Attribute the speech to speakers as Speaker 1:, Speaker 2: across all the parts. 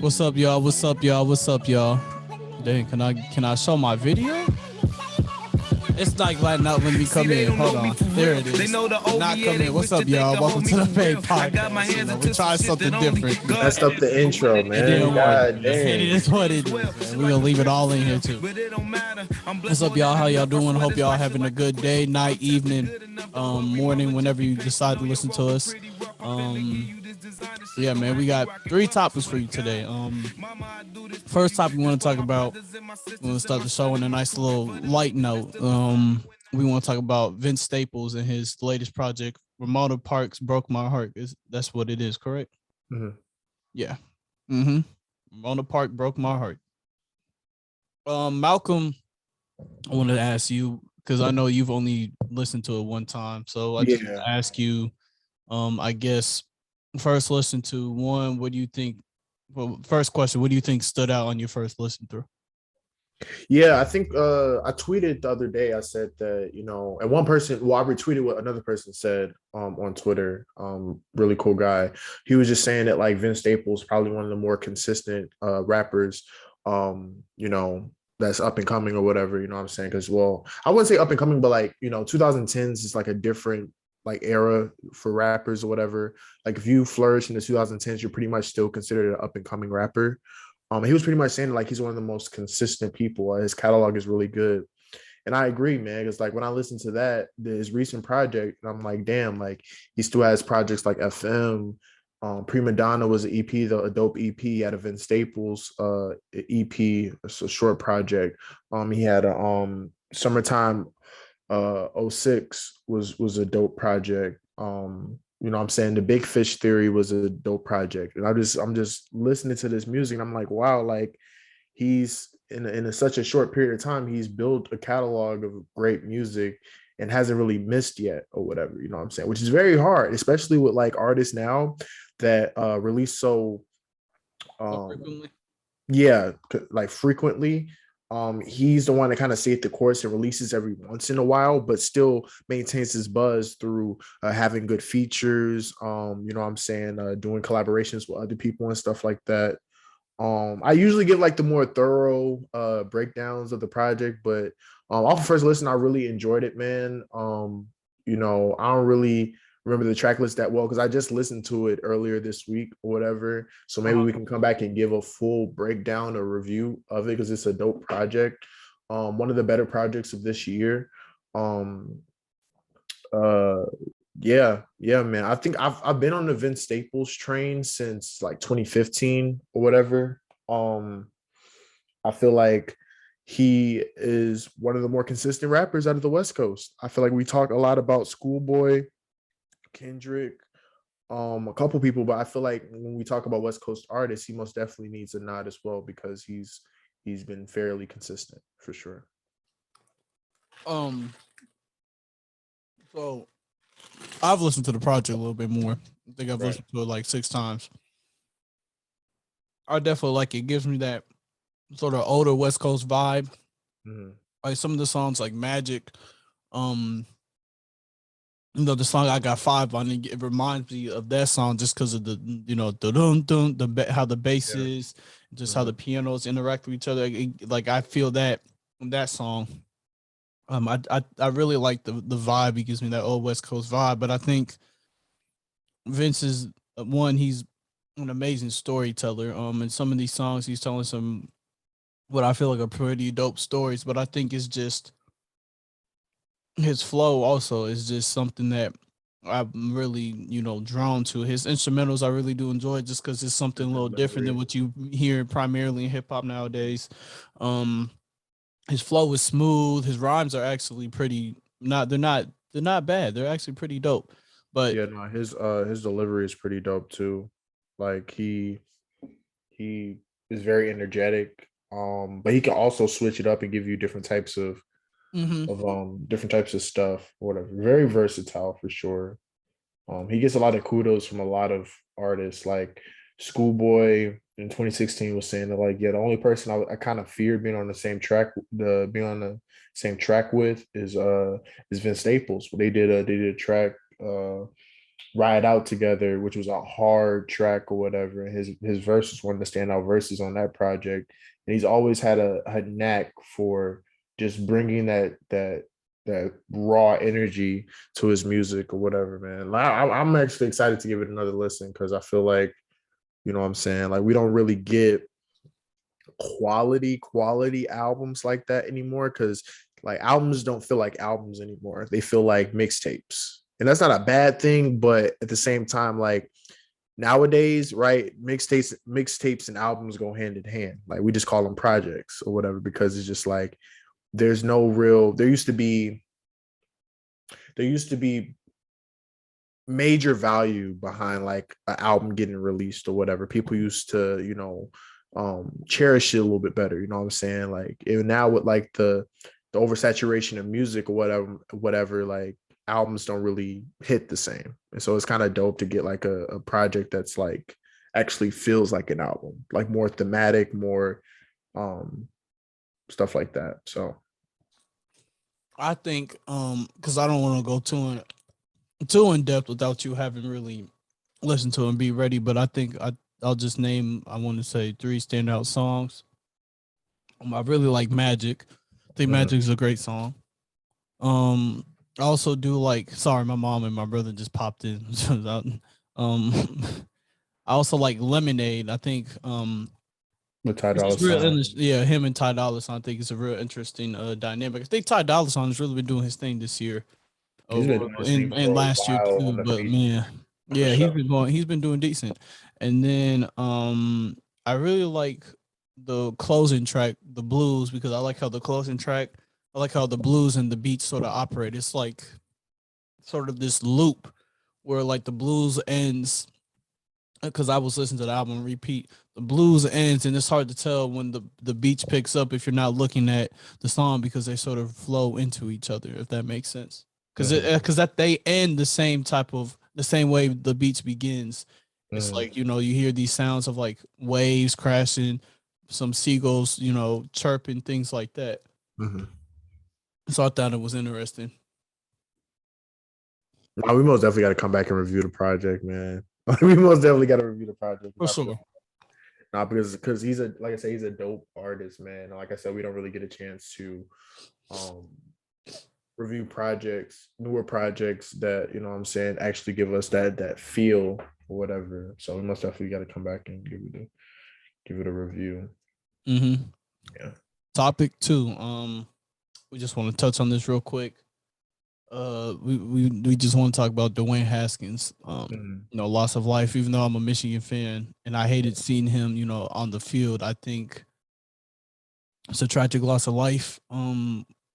Speaker 1: What's up, y'all? What's up, y'all? What's up, y'all? Dang, can I show my video? It's like not letting me come in. Hold on. There it is. Not come in. What's up, y'all? Welcome to the Fade Podcast. We're trying something different.
Speaker 2: Messed up the intro,
Speaker 1: It
Speaker 2: man.
Speaker 1: didn't work.
Speaker 2: God
Speaker 1: It
Speaker 2: dang.
Speaker 1: is what it is, man. We're gonna leave it all in here too. What's up, y'all? How y'all doing? Hope y'all having a good day, night, evening, morning, whenever you decide to listen to us. Yeah, man, we got three topics for you today. First topic we want to talk about. We want to start the show on a nice little light note. We want to talk about Vince Staples and his latest project, Ramona Parks Broke My Heart. That's what it is, correct?
Speaker 2: Mhm.
Speaker 1: Yeah. Mm-hmm. Ramona Park broke my heart. Malcolm, I wanted to ask you because I know you've only listened to it one time, so I just want
Speaker 2: Yeah.
Speaker 1: to ask you. I guess first listen to one. What do you think? Well, first question: what do you think stood out on your first listen through?
Speaker 2: Yeah, I think I tweeted the other day. I said that, and one person, well, I retweeted what another person said on Twitter. Really cool guy. He was just saying that like Vince Staples probably one of the more consistent rappers, that's up and coming or whatever, you know what I'm saying? Because well, I wouldn't say up and coming, but like, 2010s is like a different like era for rappers or whatever. Like if you flourish in the 2010s, you're pretty much still considered an up and coming rapper. He was pretty much saying like he's one of the most consistent people. His catalog is really good, and I agree, man. Because like when I listen to his recent project, I'm like, damn, like he still has projects like FM. Prima Donna was an EP, though a dope EP out of Vince Staples EP. It's a short project. He had a Summertime '06 was a dope project. I'm saying the Big Fish Theory was a dope project, and I'm just listening to this music, and I'm like, wow, like he's such a short period of time, he's built a catalog of great music and hasn't really missed yet or whatever. You know what I'm saying? Which is very hard, especially with like artists now that release so
Speaker 1: So
Speaker 2: um
Speaker 1: frequently.
Speaker 2: yeah, like frequently. He's the one that kind of stayed the course and releases every once in a while, but still maintains his buzz through having good features. What I'm saying, doing collaborations with other people and stuff like that. I usually give like the more thorough breakdowns of the project, but off of first listen, I really enjoyed it, man. I don't really remember the track list that well because I just listened to it earlier this week or whatever. So maybe we can come back and give a full breakdown or review of it because it's a dope project. One of the better projects of this year. Um, uh, yeah, man. I think I've been on the Vince Staples train since like 2015 or whatever. Um, I feel like he is one of the more consistent rappers out of the West Coast. I feel like we talk a lot about Schoolboy, Kendrick, a couple people, but I feel like when we talk about West Coast artists, he most definitely needs a nod as well because he's been fairly consistent for sure.
Speaker 1: Um, so I've listened to the project a little bit more. I think I've
Speaker 2: Right.
Speaker 1: listened to it like six times. I definitely like it. It gives me that sort of older West Coast vibe.
Speaker 2: Mhm.
Speaker 1: Like some of the songs like Magic, um, the song I got five on it, it reminds me of that song just because of the the dun dun how the bass
Speaker 2: Yeah.
Speaker 1: is, just how the
Speaker 2: Mhm.
Speaker 1: pianos interact with each other. Like I feel that that song. I really like the vibe. He gives me that old West Coast vibe. But I think Vince is one. He's an amazing storyteller. And some of these songs he's telling some what I feel like are pretty dope stories. But I think it's just his flow also is just something that I'm really, drawn to. His instrumentals I really do enjoy just because it's something a
Speaker 2: Good
Speaker 1: little different than
Speaker 2: delivery.
Speaker 1: what you hear primarily in hip hop nowadays. Um, his flow is smooth. His rhymes are actually pretty not they're not bad. They're actually pretty dope. But
Speaker 2: Yeah, no, his delivery is pretty dope too. Like he is very energetic. But he can also switch it up and give you
Speaker 1: mhm.
Speaker 2: different types of stuff, whatever. Very versatile for sure. He gets a lot of kudos from a lot of artists. Like Schoolboy in 2016 was saying that like, yeah, the only person I kind of feared being on the same track, the being on the same track with is Vince Staples. They did a track. Ride Out Together, which was a hard track or whatever. And his verses, one of the standout verses on that project. And he's always had a knack for just bringing that raw energy to his music or whatever, man. I'm actually excited to give it another listen because I feel like, you know what I'm saying, like we don't really get quality albums like that anymore, because like albums don't feel like albums anymore, they feel like mixtapes. And that's not a bad thing, but at the same time, like nowadays, right, mixtapes and albums go hand in hand. Like we just call them projects or whatever, because it's just like there's no real, there used to be major value behind like an album getting released or whatever. People used to, cherish it a little bit better. You know what I'm saying? Like even now with like the oversaturation of music or whatever, like albums don't really hit the same. And so it's kind of dope to get like a project that's like actually feels like an album, like more thematic, more um stuff like that. So
Speaker 1: I think because I don't want to go too in depth without you having really listened to it and be ready. But I think I'll just name, I want to say, three standout songs. I really like Magic. I think
Speaker 2: mhm.
Speaker 1: Magic is a great song. Um, I also do like. Sorry, my mom and my brother just popped in. um, I also like Lemonade. I think
Speaker 2: The Ty
Speaker 1: it's
Speaker 2: Dolla
Speaker 1: just real.
Speaker 2: Sign.
Speaker 1: Yeah, him and Ty Dolla Sign. I think it's a real interesting dynamic. I think Ty Dolla Sign has really been doing his thing this year.
Speaker 2: He's been doing this thing
Speaker 1: And
Speaker 2: for a
Speaker 1: last year
Speaker 2: while on
Speaker 1: too.
Speaker 2: the
Speaker 1: But
Speaker 2: feature,
Speaker 1: man,
Speaker 2: for
Speaker 1: yeah,
Speaker 2: sure.
Speaker 1: he's been doing decent. And then I really like the closing track, the blues, because I like how the closing track, I like how the blues and the beats sort of operate. It's like sort of this loop where like the blues ends, because I was listening to the album repeat. The blues ends, and it's hard to tell when the beach picks up if you're not looking at the song, because they sort of flow into each other. If that makes sense,
Speaker 2: Mhm,
Speaker 1: because that they end the same way the beach begins. It's
Speaker 2: mhm,
Speaker 1: like, you hear these sounds of like waves crashing, some seagulls, chirping, things like that.
Speaker 2: mhm.
Speaker 1: So I thought it was interesting.
Speaker 2: Nah, we most definitely got to come back and review the project, man. We most definitely got to review the project
Speaker 1: For
Speaker 2: because I feel
Speaker 1: sure.
Speaker 2: not because he's a, like I said, he's a dope artist, man. Like I said, we don't really get a chance to um review projects, newer projects that, you know what I'm saying, actually give us that feel or whatever. So we most definitely got to come back and give it a review.
Speaker 1: Mm-hmm.
Speaker 2: Yeah.
Speaker 1: Topic two. We just want to touch on this real quick. We just want to talk about Dwayne Haskins.
Speaker 2: Mhm.
Speaker 1: Loss of life. Even though I'm a Michigan fan and I hated seeing him, on the field, I think it's a tragic loss of life.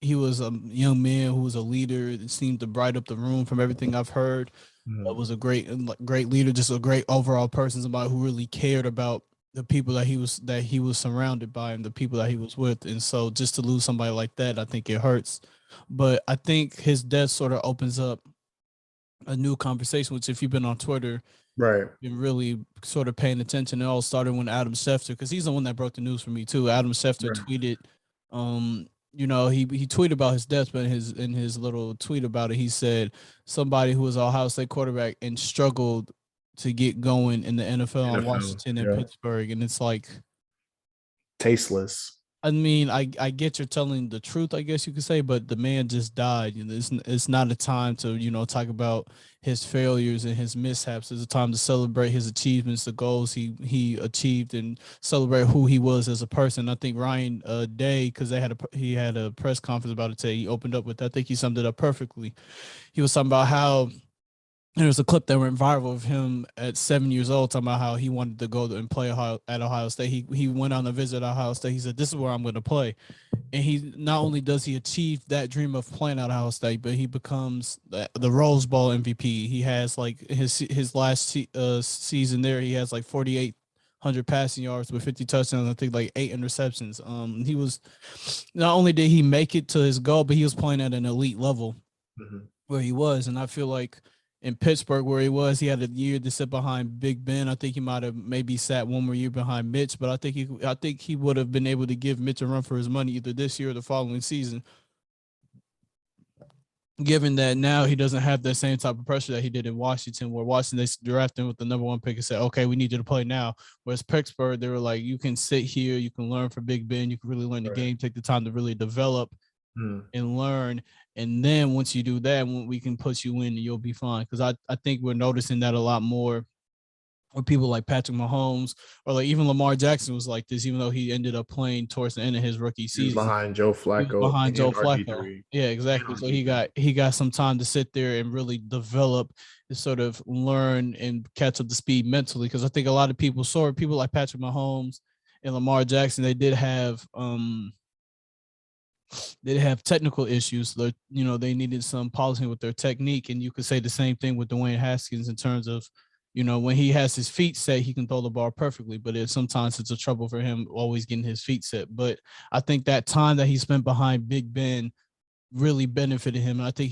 Speaker 1: He was a young man who was a leader. It seemed to bright up the room from everything I've heard.
Speaker 2: Mhm.
Speaker 1: Was a great leader, just a great overall person, somebody who really cared about the people that he was surrounded by and the people that he was with. And so just to lose somebody like that, I think it hurts. But I think his death sort of opens up a new conversation, which if you've been on Twitter,
Speaker 2: Right.
Speaker 1: been really sort of paying attention. It all started when Adam Schefter, because he's the one that broke the news for me too. Adam Schefter
Speaker 2: Right.
Speaker 1: tweeted, he tweeted about his death, but in his little tweet about it, he said somebody who was an Ohio State quarterback and struggled to get going in the NFL in
Speaker 2: NFL.
Speaker 1: Washington and
Speaker 2: Yeah.
Speaker 1: Pittsburgh, and it's like,
Speaker 2: Tasteless.
Speaker 1: I mean, I get you're telling the truth, I guess you could say, but the man just died. It's not a time to talk about his failures and his mishaps. It's a time to celebrate his achievements, the goals he achieved, and celebrate who he was as a person. I think Ryan Day, because he had a press conference about it today. He opened up with, I think he summed it up perfectly. He was talking about how there's a clip that went viral of him at 7 years old talking about how he wanted to go and play at Ohio State. He went on a visit at Ohio State. He said, "This is where I'm going to play." And he not only does he achieve that dream of playing at Ohio State, but he becomes the Rose Bowl MVP. He has like his last season there, he has like 4,800 passing yards with 50 touchdowns. I think like 8 interceptions. He was, not only did he make it to his goal, but he was playing at an elite level
Speaker 2: Mhm.
Speaker 1: where he was. And I feel like in Pittsburgh, where he was, he had a year to sit behind Big Ben. I think he might have maybe sat one more year behind Mitch, but I think he would have been able to give Mitch a run for his money either this year or the following season. given that now he doesn't have that same type of pressure that he did in Washington, where Washington they drafted him with the number one pick and said, okay, we need you to play now. Whereas Pittsburgh, they were like, you can sit here, you can learn from Big Ben, you can really learn the
Speaker 2: Right.
Speaker 1: game, take the time to really develop
Speaker 2: Mm.
Speaker 1: and learn. And then once you do that, we can put you in and you'll be fine. Because I think we're noticing that a lot more with people like Patrick Mahomes or like even Lamar Jackson was like this, even though he ended up playing towards the end of his rookie
Speaker 2: He was
Speaker 1: season.
Speaker 2: behind Joe
Speaker 1: He was
Speaker 2: Flacco
Speaker 1: behind Joe
Speaker 2: and
Speaker 1: Flacco.
Speaker 2: RG3
Speaker 1: Yeah,
Speaker 2: and
Speaker 1: exactly. So
Speaker 2: RG3.
Speaker 1: he got some time to sit there and really develop and sort of learn and catch up to speed mentally. Because I think a lot of people saw people like Patrick Mahomes and Lamar Jackson, they have technical issues. They needed some polishing with their technique, and you could say the same thing with Dwayne Haskins in terms of, when he has his feet set, he can throw the ball perfectly, but sometimes it's a trouble for him always getting his feet set. But I think that time that he spent behind Big Ben really benefited him. And I think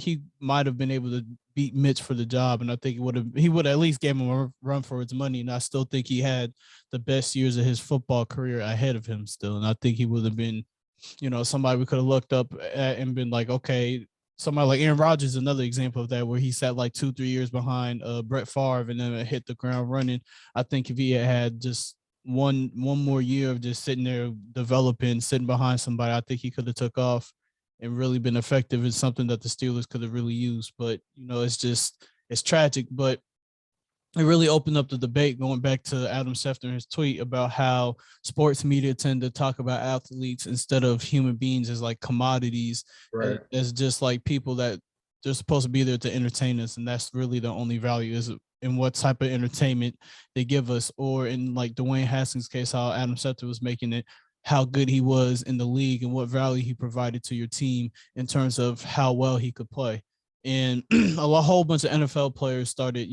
Speaker 1: he might have been able to beat Mitch for the job. And I think he would at least give him a run for his money. And I still think he had the best years of his football career ahead of him still. And I think he would have been, somebody we could have looked up at and been like, okay, somebody like Aaron Rodgers is another example of that, where he sat like 2-3 years behind Brett Favre and then hit the ground running. I think if he had just one more year of just sitting there developing, sitting behind somebody, I think he could have took off and really been effective in something that the Steelers could have really used. But it's tragic, but it really opened up the debate going back to Adam Schefter's tweet about how sports media tend to talk about athletes instead of human beings as like commodities,
Speaker 2: Right.
Speaker 1: as just like people that they're supposed to be there to entertain us. And that's really the only value is in what type of entertainment they give us, or in like Dwayne Haskins' case, how Adam Schefter was making it, how good he was in the league and what value he provided to your team in terms of how well he could play. And a whole bunch of NFL players started,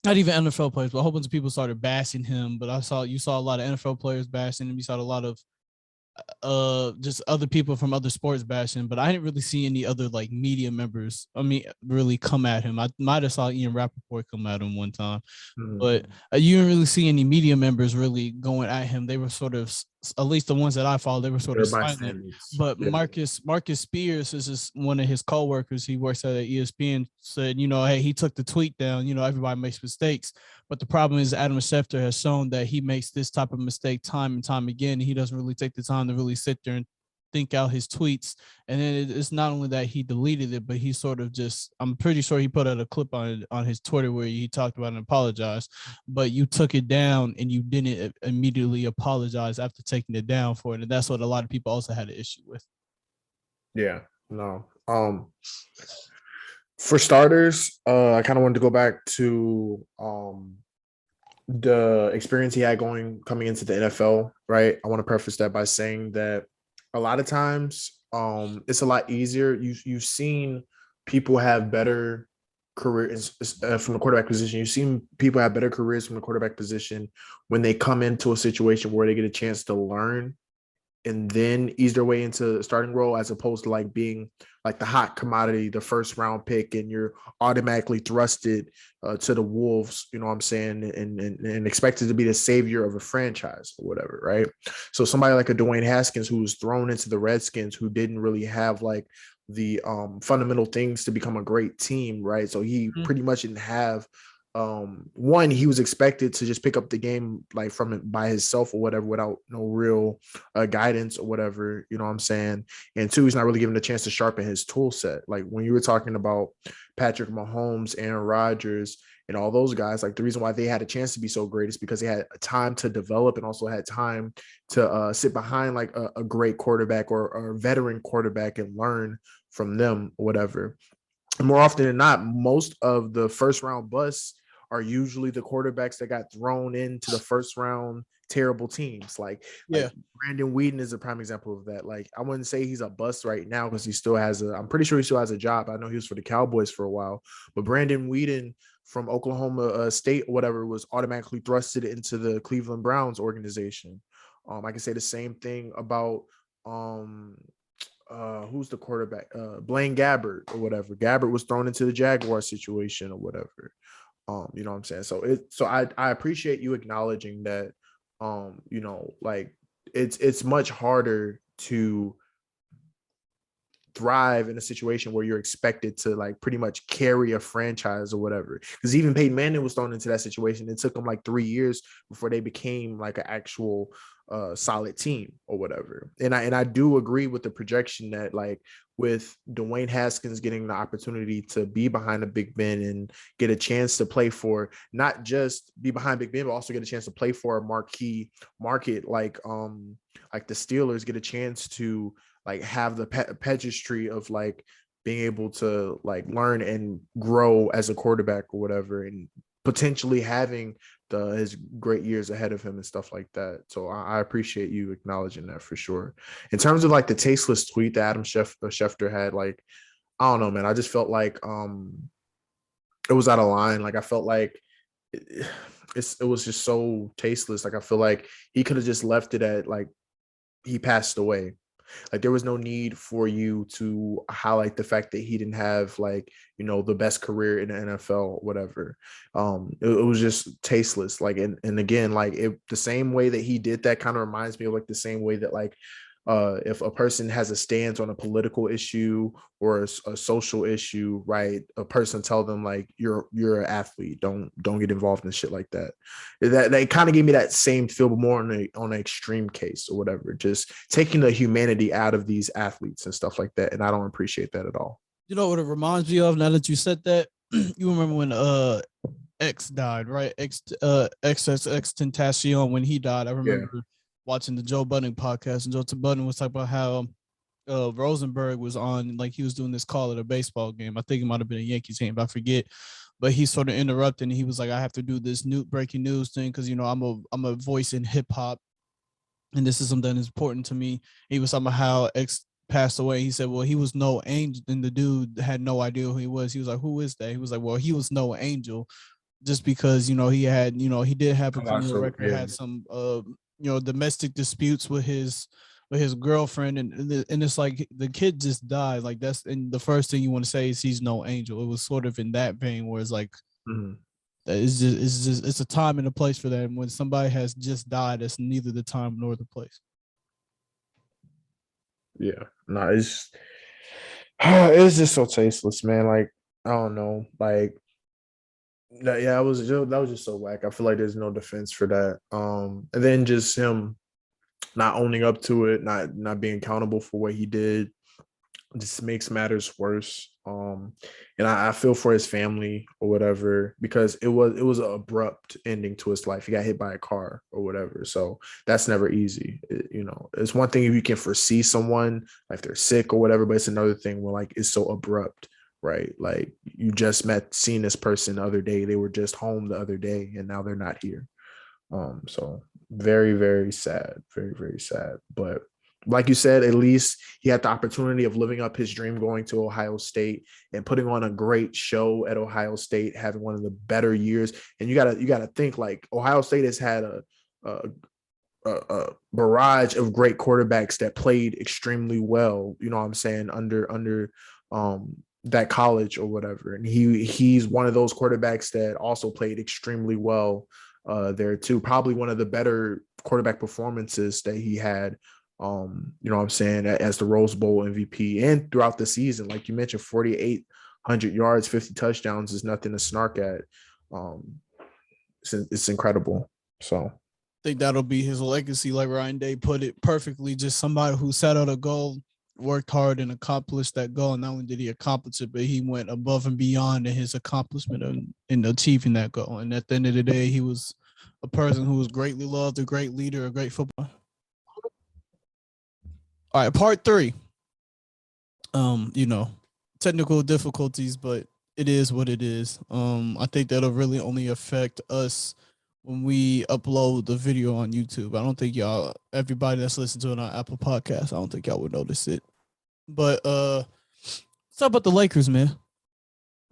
Speaker 1: not even NFL players, but a whole bunch of people started bashing him. But you saw a lot of NFL players bashing him. You saw a lot of just other people from other sports bashing, but I didn't really see any other like media members. I mean, really come at him. I might have saw Ian Rappaport come at him one time,
Speaker 2: Mm.
Speaker 1: but you didn't really see any media members really going at him. They were sort of, at least the ones that I followed, they were sort
Speaker 2: They're
Speaker 1: of silent.
Speaker 2: bystanders.
Speaker 1: But
Speaker 2: Yeah.
Speaker 1: Marcus Spears is just one of his coworkers. He works at ESPN. Said, hey, he took the tweet down. Everybody makes mistakes, but the problem is Adam Schefter has shown that he makes this type of mistake time and time again. He doesn't really take the time to really sit there and think out his tweets. And then it's not only that he deleted it, but he sort of just, I'm pretty sure he put out a clip on his Twitter where he talked about it and apologized, but you took it down and you didn't immediately apologize after taking it down for it. And that's what a lot of people also had an issue with.
Speaker 2: Yeah. No. For starters, I kind of wanted to go back to the experience he had coming into the NFL, right? I want to preface that by saying that a lot of times it's a lot easier. You've seen people have better careers from the quarterback position. You've seen people have better careers from the quarterback position when they come into a situation where they get a chance to learn and then ease their way into the starting role, as opposed to like being like the hot commodity, the first round pick, and you're automatically thrusted to the wolves, you know what I'm saying, and expected to be the savior of a franchise or whatever, right? So somebody like a Dwayne Haskins, who was thrown into the Redskins, who didn't really have like the fundamental things to become a great team, right? So he pretty much didn't have one, he was expected to just pick up the game like from it by himself or whatever without no real guidance or whatever, you know what I'm saying? And two, he's not really given a chance to sharpen his tool set. Like when you were talking about Patrick Mahomes, Aaron Rodgers, and all those guys, like the reason why they had a chance to be so great is because they had time to develop and also had time to sit behind like a great quarterback or a veteran quarterback and learn from them or whatever. And more often than not, most of the first round busts are usually the quarterbacks that got thrown into the first round terrible teams. Like Brandon Whedon is a prime example of that. Like I wouldn't say he's a bust right now because I'm pretty sure he still has a job. I know he was for the Cowboys for a while, but Brandon Whedon from Oklahoma State or whatever was automatically thrusted into the Cleveland Browns organization. I can say the same thing about who's the quarterback? Blaine Gabbert or whatever. Gabbert was thrown into the Jaguar situation or whatever. You know what I'm saying? So I appreciate you acknowledging that like it's much harder to thrive in a situation where you're expected to like pretty much carry a franchise or whatever. Because even Peyton Manning was thrown into that situation. It took them like 3 years before they became like an actual solid team or whatever. And I do agree with the projection that like with Dwayne Haskins getting the opportunity to be behind a Big Ben and get a chance to play for not just be behind Big Ben, but also get a chance to play for a marquee market like the Steelers, get a chance to like have the pedigree of like being able to like learn and grow as a quarterback or whatever, and potentially having his great years ahead of him and stuff like that. So I appreciate you acknowledging that for sure. In terms of like the tasteless tweet that Adam Schefter had, like, I don't know, man. I just felt like it was out of line. Like I felt like it was just so tasteless. Like I feel like he could have just left it at like he passed away. Like there was no need for you to highlight the fact that he didn't have like, you know, the best career in the NFL, whatever. It was just tasteless. Like, and again, like the same way that he did that kind of reminds me of like the same way that like if a person has a stance on a political issue or a social issue, right? A person tell them like you're an athlete, don't get involved in shit like that. That kind of gave me that same feel, but more on an extreme case or whatever. Just taking the humanity out of these athletes and stuff like that, and I don't appreciate that at all.
Speaker 1: You know what it reminds me of? Now that you said that, you remember when X died, right? X Tentacion, when he died. I
Speaker 2: Yeah.
Speaker 1: remember watching the Joe Budden podcast, and Joe Budden was talking about how Rosenberg was on, like he was doing this call at a baseball game. I think it might have been a Yankees game, but I forget. But he sort of interrupted, and he was like, "I have to do this new breaking news thing because you know I'm a voice in hip hop, and this is something that's important to me." He was talking about how X passed away. He said, "Well, he was no angel," and the dude had no idea who he was. He was like, "Who is that?" He was like, "Well, he was no angel." Just because he had he did have a criminal
Speaker 2: So
Speaker 1: record,
Speaker 2: yeah.
Speaker 1: had some domestic disputes with his girlfriend, and it's like the kid just died. Like that's, and the first thing you want to say is he's no angel. It was sort of in that vein where it's like it's a time and a place for that. And when somebody has just died, it's neither the time nor the place.
Speaker 2: Yeah. No, it's just so tasteless, man. Like I don't know, like yeah, that was just so whack. I feel like there's no defense for that. And then just him not owning up to it, not being accountable for what he did, just makes matters worse. And I feel for his family or whatever, because it was an abrupt ending to his life. He got hit by a car or whatever, so that's never easy. It's one thing if you can foresee someone like they're sick or whatever, but it's another thing when like it's so abrupt, right? Like you just seen this person the other day, they were just home the other day, and now they're not here. So very, very sad, very, very sad. But like you said, at least he had the opportunity of living up his dream, going to Ohio State and putting on a great show at Ohio State, having one of the better years. And you gotta think like Ohio State has had a barrage of great quarterbacks that played extremely well. You know what I'm saying, under that college or whatever. And he's one of those quarterbacks that also played extremely well there too. Probably one of the better quarterback performances that he had. You know what I'm saying, as the Rose Bowl MVP and throughout the season, like you mentioned, 4,800 yards, 50 touchdowns is nothing to snark at. It's incredible. So
Speaker 1: I think that'll be his legacy, like Ryan Day put it perfectly. Just somebody who set out a goal, worked hard, and accomplished that goal. And not only did he accomplish it, but he went above and beyond in his accomplishment in achieving that goal. And at the end of the day, he was a person who was greatly loved, a great leader, a great football. All right, part 3. Technical difficulties, but it is what it is. I think that'll really only affect us when we upload the video on YouTube. I don't think everybody that's listening to it on Apple Podcasts, I don't think y'all would notice it. But let's talk about the Lakers, man.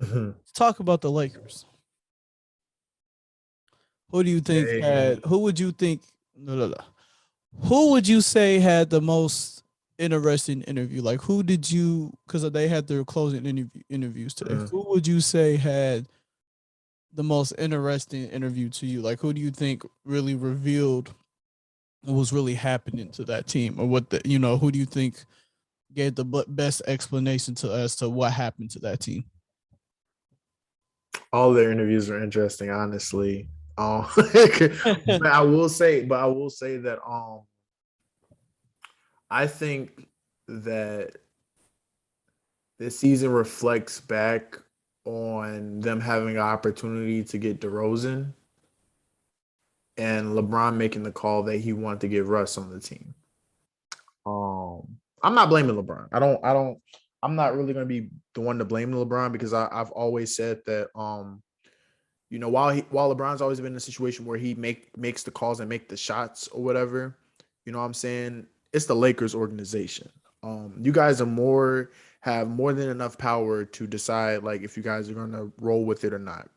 Speaker 1: Let's talk about the Lakers. Who do you think who would you think, who would you say had the most interesting interview? Like who did you, because they had their closing interviews today. Who would you say had the most interesting interview to you? Like who do you think really revealed what was really happening to that team, or who do you think gave the best explanation to as to what happened to that team.
Speaker 2: All their interviews are interesting, honestly. But I will say that I think that this season reflects back on them having an opportunity to get DeRozan and LeBron making the call that he wanted to get Russ on the team. I'm not blaming LeBron. I'm not really going to be the one to blame LeBron because I've always said that while LeBron's always been in a situation where he makes the calls and make the shots or whatever, you know what I'm saying? It's the Lakers organization. You guys have more than enough power to decide like if you guys are gonna roll with it or not.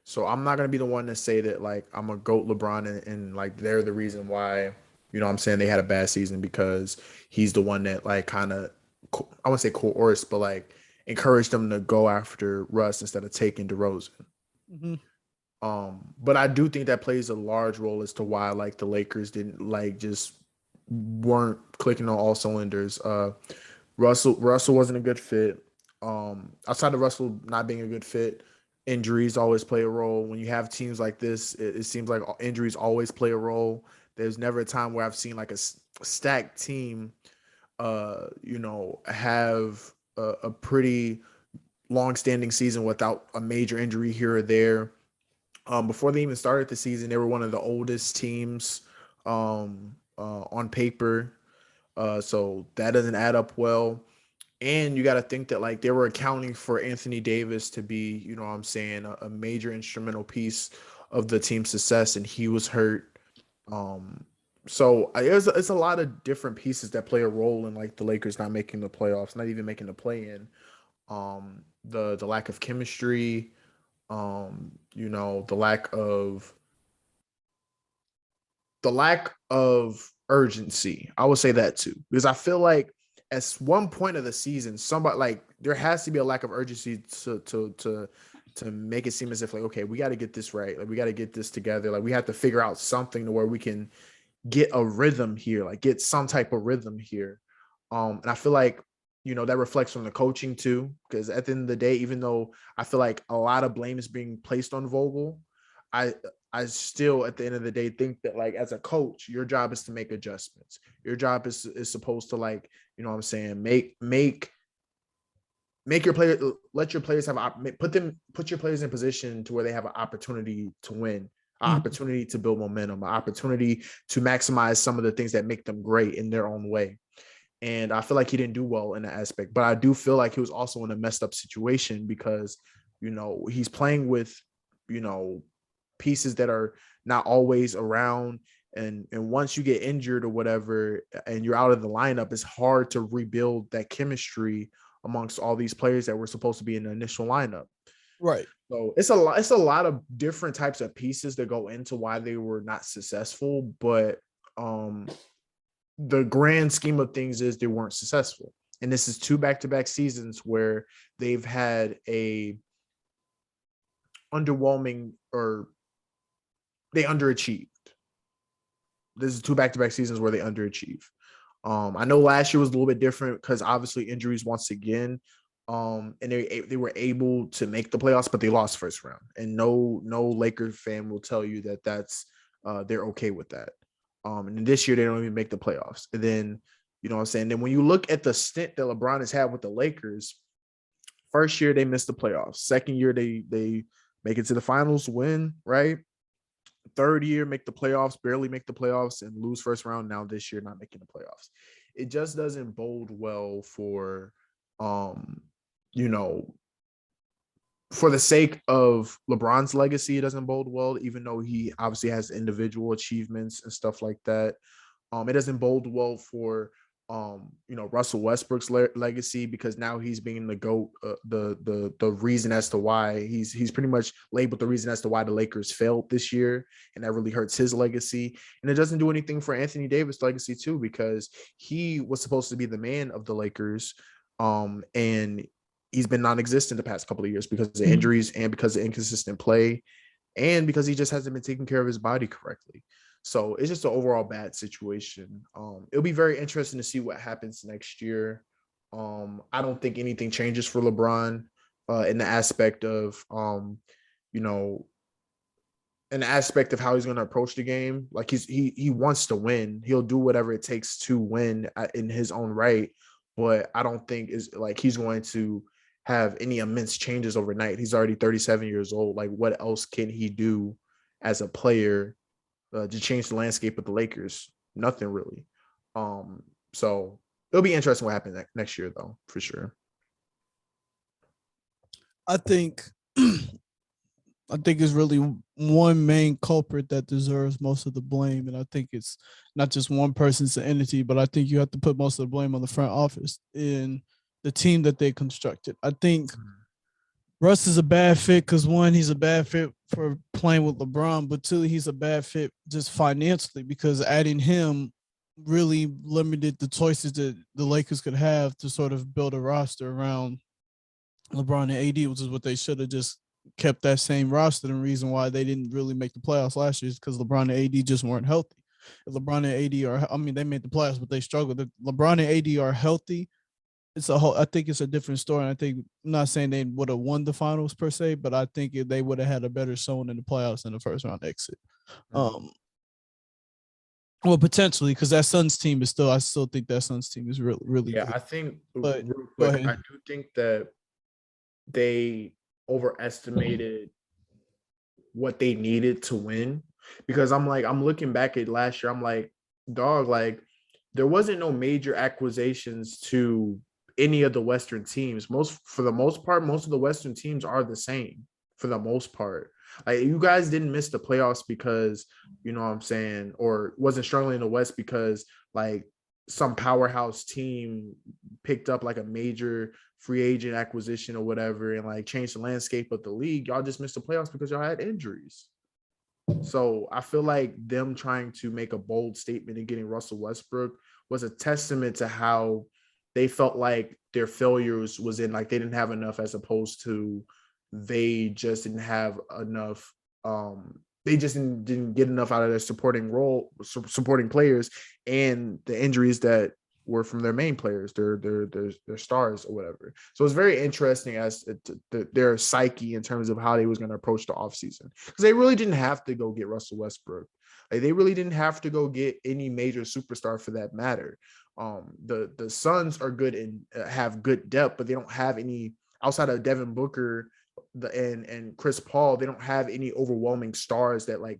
Speaker 2: So I'm not gonna be the one to say that like I'm a goat LeBron and like they're the reason why, you know what I'm saying, they had a bad season because he's the one that like kind of I wouldn't say coerced, but like encouraged them to go after Russ instead of taking DeRozan.
Speaker 1: Mm-hmm.
Speaker 2: But I do think that plays a large role as to why like the Lakers didn't like just weren't clicking on all cylinders. Russell wasn't a good fit. Outside of Russell not being a good fit, injuries always play a role. When you have teams like this, it seems like injuries always play a role. There's never a time where I've seen like a stacked team, have a pretty long-standing season without a major injury here or there. Before they even started the season, they were one of the oldest teams on paper. So that doesn't add up well. And you got to think that like they were accounting for Anthony Davis to be, you know what I'm saying, a major instrumental piece of the team's success, and he was hurt. So it's a lot of different pieces that play a role in like the Lakers not making the playoffs, not even making the play in. The lack of chemistry, the lack of urgency. I would say that too, because I feel like at one point of the season, somebody like there has to be a lack of urgency to make it seem as if like, okay, we got to get this right. Like we got to get this together. Like we have to figure out something to where we can get a rhythm here, like get some type of rhythm here. And I feel like, that reflects from the coaching too, because at the end of the day, even though I feel like a lot of blame is being placed on Vogel, I I still at the end of the day think that like as a coach, your job is to make adjustments. Your job is supposed to like, what I'm saying, make your player let your players have put your players in position to where they have an opportunity to win, an opportunity to build momentum, an opportunity to maximize some of the things that make them great in their own way. And I feel like he didn't do well in that aspect, but I do feel like he was also in a messed up situation because, he's playing with, you know, pieces that are not always around. And once you get injured or whatever, and you're out of the lineup, it's hard to rebuild that chemistry amongst all these players that were supposed to be in the initial lineup.
Speaker 1: Right.
Speaker 2: So it's a lot of different types of pieces that go into why they were not successful, but the grand scheme of things is they weren't successful. And this is 2 back-to-back seasons where they've had a underwhelming or they underachieved. This is 2 back-to-back seasons where they underachieve. I know last year was a little bit different because obviously injuries once again. And they were able to make the playoffs, but they lost first round. And no Lakers fan will tell you that that's they're okay with that. And this year they don't even make the playoffs. And then, you know what I'm saying? Then when you look at the stint that LeBron has had with the Lakers, first year they missed the playoffs. Second year they make it to the finals, win, right? Third year make the playoffs, barely make the playoffs, and lose first round. Now this year not making the playoffs. It just doesn't bode well for, you know, for the sake of LeBron's legacy. It doesn't bode well, even though he obviously has individual achievements and stuff like that. It doesn't bode well for Russell Westbrook's legacy because now he's being the GOAT, the reason as to why he's pretty much labeled the reason as to why the Lakers failed this year, and that really hurts his legacy. And it doesn't do anything for Anthony Davis' legacy too, because he was supposed to be the man of the Lakers, and he's been non-existent the past couple of years because of injuries and because of inconsistent play and because he just hasn't been taking care of his body correctly. So it's just an overall bad situation. It'll be very interesting to see what happens next year. I don't think anything changes for LeBron in the aspect of you know, an aspect of how he's going to approach the game. Like he wants to win. He'll do whatever it takes to win in his own right. But I don't think is like he's going to have any immense changes overnight. He's already 37 years old. Like what else can he do as a player to change the landscape of the Lakers? Nothing really. So it'll be interesting what happens next year, though, for sure.
Speaker 1: I think I think it's really one main culprit that deserves most of the blame. And I think it's not just one person's entity, but I think you have to put most of the blame on the front office in the team that they constructed. I think Russ is a bad fit because one, he's a bad fit for playing with LeBron, but two, he's a bad fit just financially because adding him really limited the choices that the Lakers could have to sort of build a roster around LeBron and AD, which is what they should have just kept that same roster. The reason why they didn't really make the playoffs last year is because LeBron and AD just weren't healthy. If LeBron and AD are, I mean, they made the playoffs, but they struggled. If LeBron and AD are healthy, it's a whole. I think it's a different story. And I think I'm not saying they would have won the finals per se, but I think they would have had a better showing in the playoffs in the first round exit. Um, well, potentially because that Suns team is still. I still think that Suns team is really, really
Speaker 2: Yeah,
Speaker 1: good.
Speaker 2: I think
Speaker 1: But
Speaker 2: real
Speaker 1: go
Speaker 2: quick, I
Speaker 1: ahead.
Speaker 2: do think that they overestimated what they needed to win because I'm looking back at last year. I'm like, dog, like there wasn't no major acquisitions to any of the Western teams. Most for the most part, most of the Western teams are the same for the most part. Like you guys didn't miss the playoffs because you know what I'm saying, or wasn't struggling in the West because like some powerhouse team picked up like a major free agent acquisition or whatever and like changed the landscape of the league. Y'all just missed the playoffs because y'all had injuries. So I feel like them trying to make a bold statement and getting Russell Westbrook was a testament to how they felt like their failures was in like they didn't have enough as opposed to they just didn't have enough. They just didn't get enough out of their supporting players, and the injuries that were from their main players, their stars or whatever. So it's very interesting as to their psyche in terms of how they was going to approach the offseason because they really didn't have to go get Russell Westbrook. Like they really didn't have to go get any major superstar for that matter. The Suns are good and have good depth, but they don't have any outside of Devin Booker and Chris Paul. They don't have any overwhelming stars that like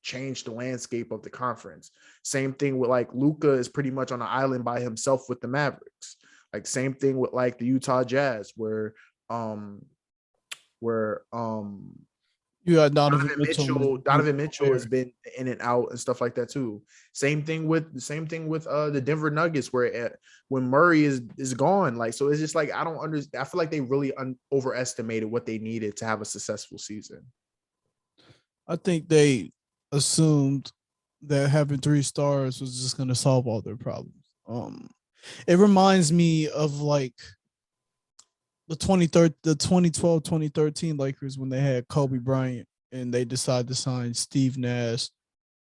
Speaker 2: change the landscape of the conference. Same thing with like Luka is pretty much on an island by himself with the Mavericks. Like same thing with like the Utah Jazz um where
Speaker 1: You got Donovan Mitchell.
Speaker 2: Donovan Mitchell has been in and out and stuff like that too. Same thing with the Denver Nuggets where when Murray is gone, like so it's just like I don't understand. I feel like they really overestimated what they needed to have a successful season.
Speaker 1: I think they assumed that having three stars was just going to solve all their problems. It reminds me of like the 2012-2013 Lakers when they had Kobe Bryant and they decided to sign Steve Nash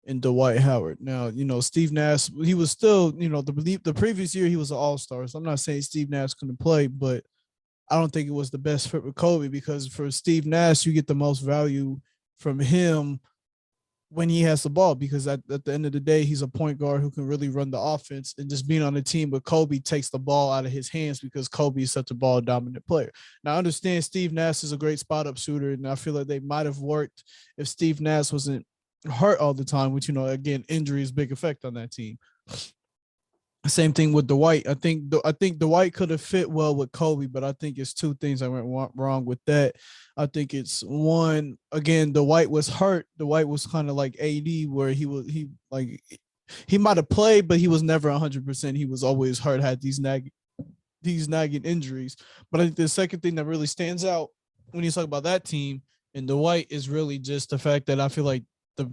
Speaker 1: and Dwight Howard. Now, you know, Steve Nash, he was still, you know, the previous year he was an all-star. So I'm not saying Steve Nash couldn't play, but I don't think it was the best fit with Kobe because for Steve Nash, you get the most value from him when he has the ball because at the end of the day, he's a point guard who can really run the offense and just being on the team. But Kobe takes the ball out of his hands because Kobe is such a ball dominant player. Now, I understand Steve Nash is a great spot up shooter, and I feel like they might have worked if Steve Nash wasn't hurt all the time, which, you know, again, injury is a big effect on that team. Same thing with Dwight. I think Dwight could have fit well with Kobe, but I think it's two things that went wrong with that. I think it's one again. Dwight was hurt. Dwight was kind of like AD, where he might have played, but he was never 100%. He was always hurt. Had these nagging injuries. But I think the second thing that really stands out when you talk about that team and Dwight is really just the fact that I feel like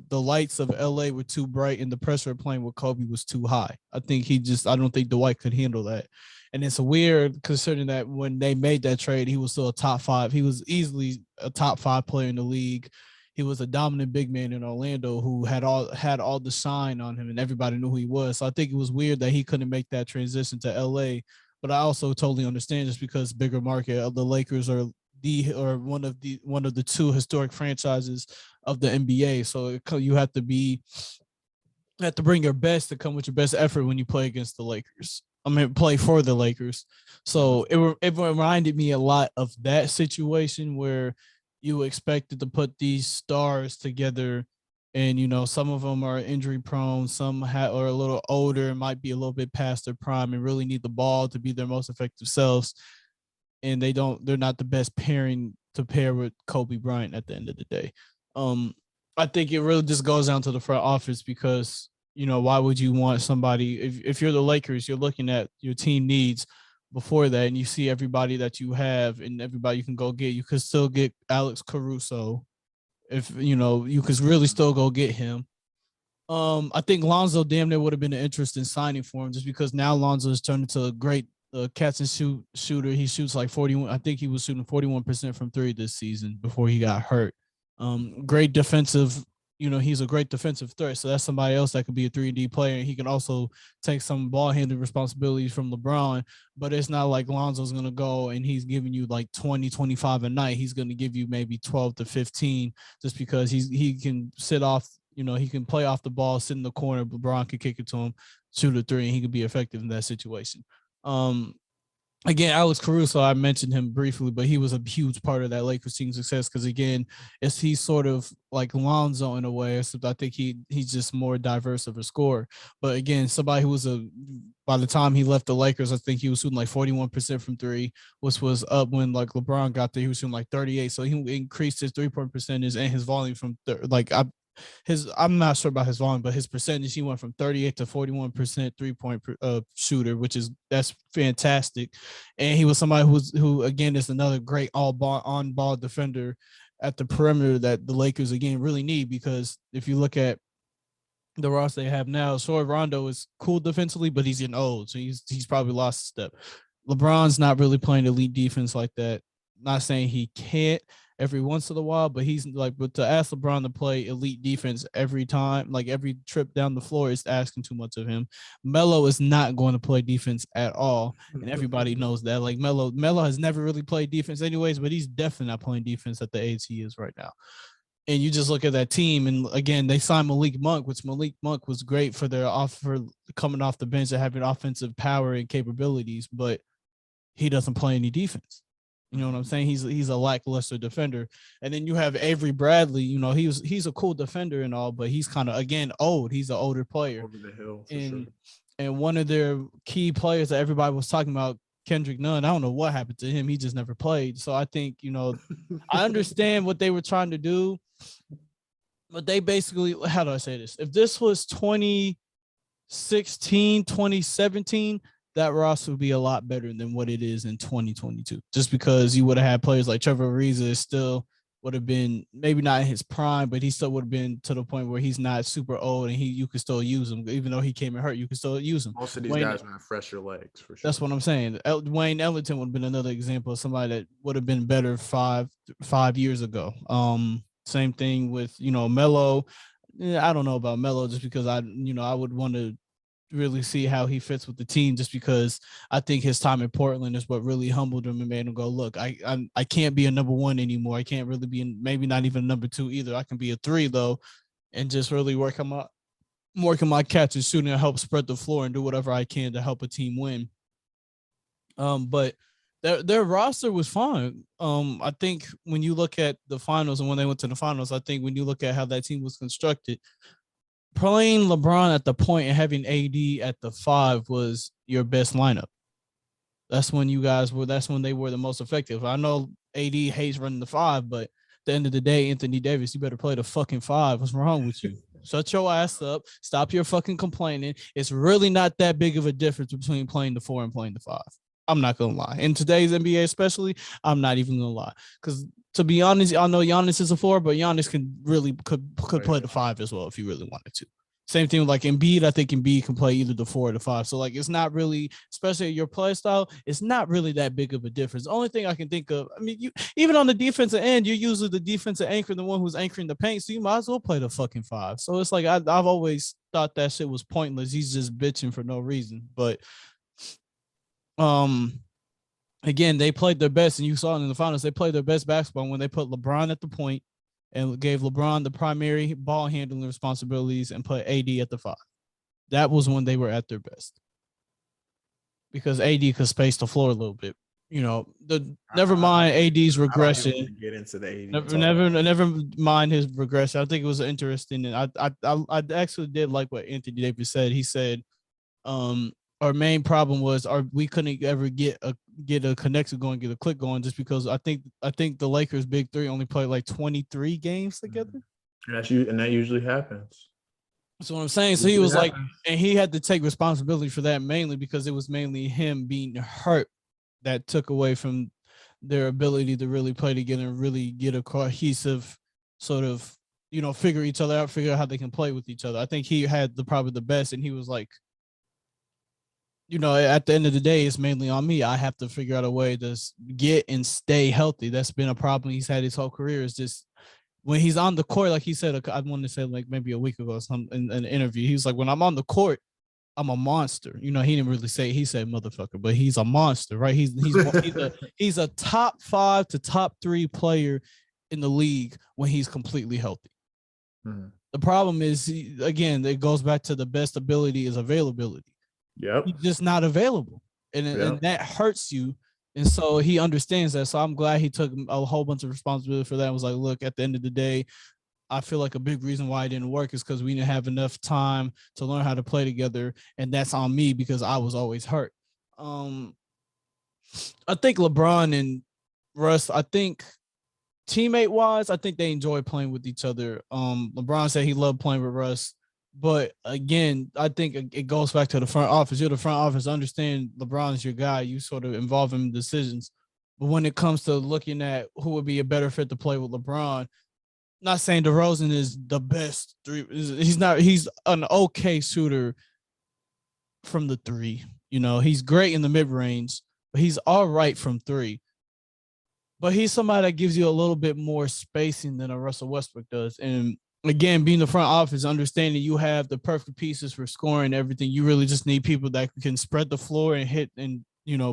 Speaker 1: the lights of LA were too bright and the pressure of playing with Kobe was too high. I don't think Dwight could handle that. And it's weird considering that when they made that trade, he was still a top five. He was easily a top five player in the league. He was a dominant big man in Orlando who had all the shine on him and everybody knew who he was. So I think it was weird that he couldn't make that transition to LA but I also totally understand just because bigger market. The Lakers are one of the two historic franchises of the NBA. So you have to bring your best to come with your best effort when you play against the Lakers. I mean, play for the Lakers. So it reminded me a lot of that situation where you expected to put these stars together, and some of them are injury prone, some are a little older, might be a little bit past their prime, and really need the ball to be their most effective selves. And they're not the best pairing to pair with Kobe Bryant at the end of the day. I think it really just goes down to the front office because why would you want somebody if you're the Lakers, you're looking at your team needs before that, and you see everybody that you have and everybody you can go get. You could still get Alex Caruso if you could really still go get him. I think Lonzo damn near would have been an interesting signing for him just because now Lonzo has turned into a great catch and shoot shooter. He shoots like 41. I think he was shooting 41% from three this season before he got hurt. Great defensive. He's a great defensive threat. So that's somebody else that could be a 3D player. And he can also take some ball handling responsibilities from LeBron. But it's not like Lonzo's going to go and he's giving you like 20, 25 a night. He's going to give you maybe 12 to 15 just because he can sit off. He can play off the ball, sit in the corner. LeBron can kick it to him, shoot a three, and he could be effective in that situation. Again, Alex Caruso, I mentioned him briefly, but he was a huge part of that Lakers team success because again, he's sort of like Lonzo in a way, except I think he's just more diverse of a scorer. But again, somebody who was by the time he left the Lakers, I think he was shooting like 41% from three, which was up when like LeBron got there, he was shooting like 38. So he increased his 3-point percentage and his volume from I'm not sure about his volume, but his percentage, he went from 38 to 41% 3-point shooter, that's fantastic. And he was somebody who again is another great on ball defender at the perimeter that the Lakers again really need, because if you look at the roster they have now, Troy Rondo is cool defensively, but he's getting old, so he's probably lost a step. LeBron's not really playing elite defense like that. Not saying he can't every once in a while, but to ask LeBron to play elite defense every time, like every trip down the floor, is asking too much of him. Melo is not going to play defense at all, and everybody knows that. Like Melo has never really played defense anyways, but he's definitely not playing defense at the age he is right now. And you just look at that team, and again, they signed Malik Monk, which Malik Monk was great for coming off the bench and having offensive power and capabilities, but he doesn't play any defense. You know what I'm saying? He's a lackluster defender. And then you have Avery Bradley. He's a cool defender and all, but he's kind of again old. He's an older player.
Speaker 2: Over the hill, for
Speaker 1: and
Speaker 2: sure.
Speaker 1: and one of their key players that everybody was talking about, Kendrick Nunn. I don't know what happened to him. He just never played. So I think I understand what they were trying to do, but they basically, how do I say this? If this was 2016, 2017, that roster would be a lot better than what it is in 2022. Just because you would have had players like Trevor Ariza still would have been maybe not in his prime, but he still would have been to the point where he's not super old and you could still use him. Even though he came and hurt, you could still use him.
Speaker 2: Most of these guys have fresher legs, for sure.
Speaker 1: That's what I'm saying. Wayne Ellington would have been another example of somebody that would have been better five years ago. Same thing with Melo. I don't know about Melo just because I would want to really see how he fits with the team, just because I think his time in Portland is what really humbled him and made him go, look, I can't be a number one anymore. I can't really be maybe not even a number two either. I can be a three though, and just really work on my catch and shooting and help spread the floor and do whatever I can to help a team win. But their roster was fine. I think when you look at the finals and when they went to the finals, I think when you look at how that team was constructed, playing LeBron at the point and having AD at the 5 was your best lineup. That's when they were the most effective. I know AD hates running the 5, but at the end of the day, Anthony Davis, you better play the fucking 5. What's wrong with you? Shut your ass up. Stop your fucking complaining. It's really not that big of a difference between playing the 4 and playing the 5. I'm not going to lie. In today's NBA especially, I'm not even going to lie. Because to be honest, I know Giannis is a 4, but Giannis could play the 5 as well if he really wanted to. Same thing with like Embiid. I think Embiid can play either the 4 or the 5. So like it's not really, especially your play style, it's not really that big of a difference. The only thing I can think of, I mean, you even on the defensive end, you're usually the defensive anchor, the one who's anchoring the paint. So you might as well play the fucking 5. So it's like I've always thought that shit was pointless. He's just bitching for no reason. But Um, again, they played their best, and you saw it in the finals. They played their best basketball when they put LeBron at the point and gave LeBron the primary ball handling responsibilities and put AD at the 5. That was when they were at their best because AD could space the floor a little bit. You know, never mind AD's
Speaker 2: I don't even want
Speaker 1: regression.
Speaker 2: to get into the AD
Speaker 1: Never,
Speaker 2: talk.
Speaker 1: never, never mind his regression. I think it was interesting, and I actually did like what Anthony Davis said. He said, um, our main problem was we couldn't ever get a connection going, get a click going, just because I think the Lakers' big three only played like 23 games together.
Speaker 2: And that usually happens.
Speaker 1: That's what I'm saying. So he
Speaker 2: Usually
Speaker 1: was like,
Speaker 2: happens.
Speaker 1: and he had to take responsibility for that mainly because it was mainly him being hurt that took away from their ability to really play together and really get a cohesive sort of, figure each other out, figure out how they can play with each other. I think he had probably the best, and he was like, at the end of the day, it's mainly on me. I have to figure out a way to get and stay healthy. That's been a problem he's had his whole career. Is just when he's on the court, like he said, I wanted to say like maybe a week ago, some in an interview, he was like, when I'm on the court, I'm a monster. He didn't really say he said motherfucker, but he's a monster, right? He's a top 5 to top 3 player in the league when he's completely healthy.
Speaker 2: Hmm.
Speaker 1: The problem is, again, it goes back to the best ability is availability.
Speaker 2: Yep.
Speaker 1: He's just not available, and that hurts you. And so he understands that. So I'm glad he took a whole bunch of responsibility for that. And was like, look, at the end of the day, I feel like a big reason why it didn't work is because we didn't have enough time to learn how to play together, and that's on me because I was always hurt. I think LeBron and Russ, I think teammate wise, I think they enjoy playing with each other. LeBron said he loved playing with Russ, but again, I think it goes back to the front office. You're the front office, understand LeBron's your guy. You sort of involve him in decisions. But when it comes to looking at who would be a better fit to play with LeBron, not saying DeRozan is the best three. He's not. He's an okay shooter from the three. He's great in the mid range, but he's all right from three. But he's somebody that gives you a little bit more spacing than a Russell Westbrook does. And again, being the front office, understanding you have the perfect pieces for scoring everything. You really just need people that can spread the floor and hit and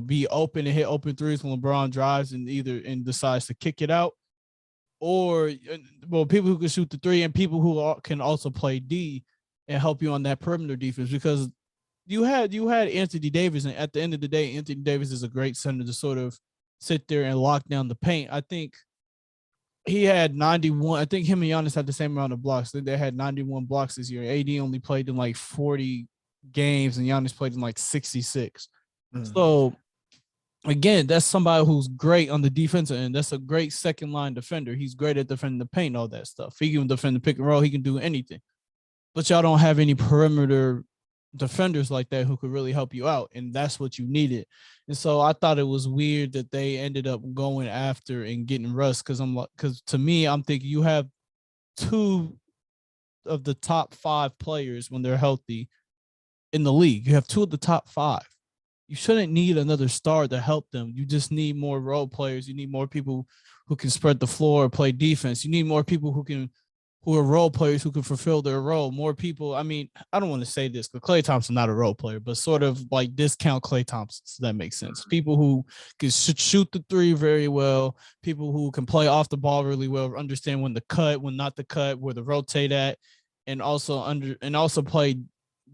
Speaker 1: be open and hit open threes when LeBron drives and decides to kick it out, or people who can shoot the three and people who can also play D and help you on that perimeter defense, because you had Anthony Davis, and at the end of the day, Anthony Davis is a great center to sort of sit there and lock down the paint. I think he had 91. I think him and Giannis had the same amount of blocks. They had 91 blocks this year. AD only played in like 40 games, and Giannis played in like 66. So again, that's somebody who's great on the defensive end. That's a great second line defender. He's great at defending the paint, all that stuff. He can defend the pick and roll. He can do anything. But y'all don't have any perimeter defenders like that who could really help you out, and that's what you needed. And so I thought it was weird that they ended up going after and getting Russ, because to me, I'm thinking you have 2 of the top 5 players when they're healthy in the league. You have 2 of the top 5. You shouldn't need another star to help them. You just need more role players. You need more people who can spread the floor, play defense. You need more people who are role players who can fulfill their role. More people. I mean, I don't want to say this, but Klay Thompson's not a role player, but sort of like discount Klay Thompson. So that makes sense. People who can shoot the three very well. People who can play off the ball really well. Understand when to cut, when not to cut, where to rotate at, and also play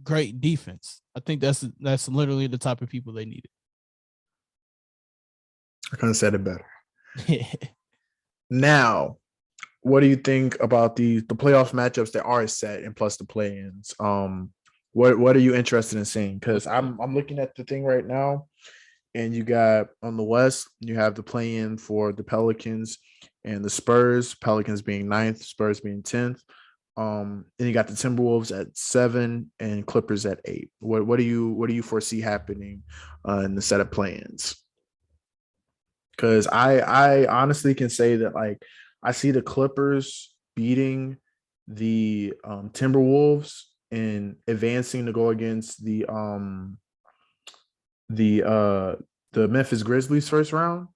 Speaker 1: great defense. I think that's literally the type of people they needed.
Speaker 2: I kind of said it better. Now, what do you think about the playoff matchups that are set and plus the play-ins? What are you interested in seeing? Because I'm looking at the thing right now, and you got on the West, you have the play-in for the Pelicans and the Spurs. Pelicans being 9th, Spurs being 10th. And you got the Timberwolves at 7 and Clippers at 8. What do you foresee happening in the set of play-ins? Because I honestly can say that, like, I see the Clippers beating the Timberwolves and advancing to go against the Memphis Grizzlies first round.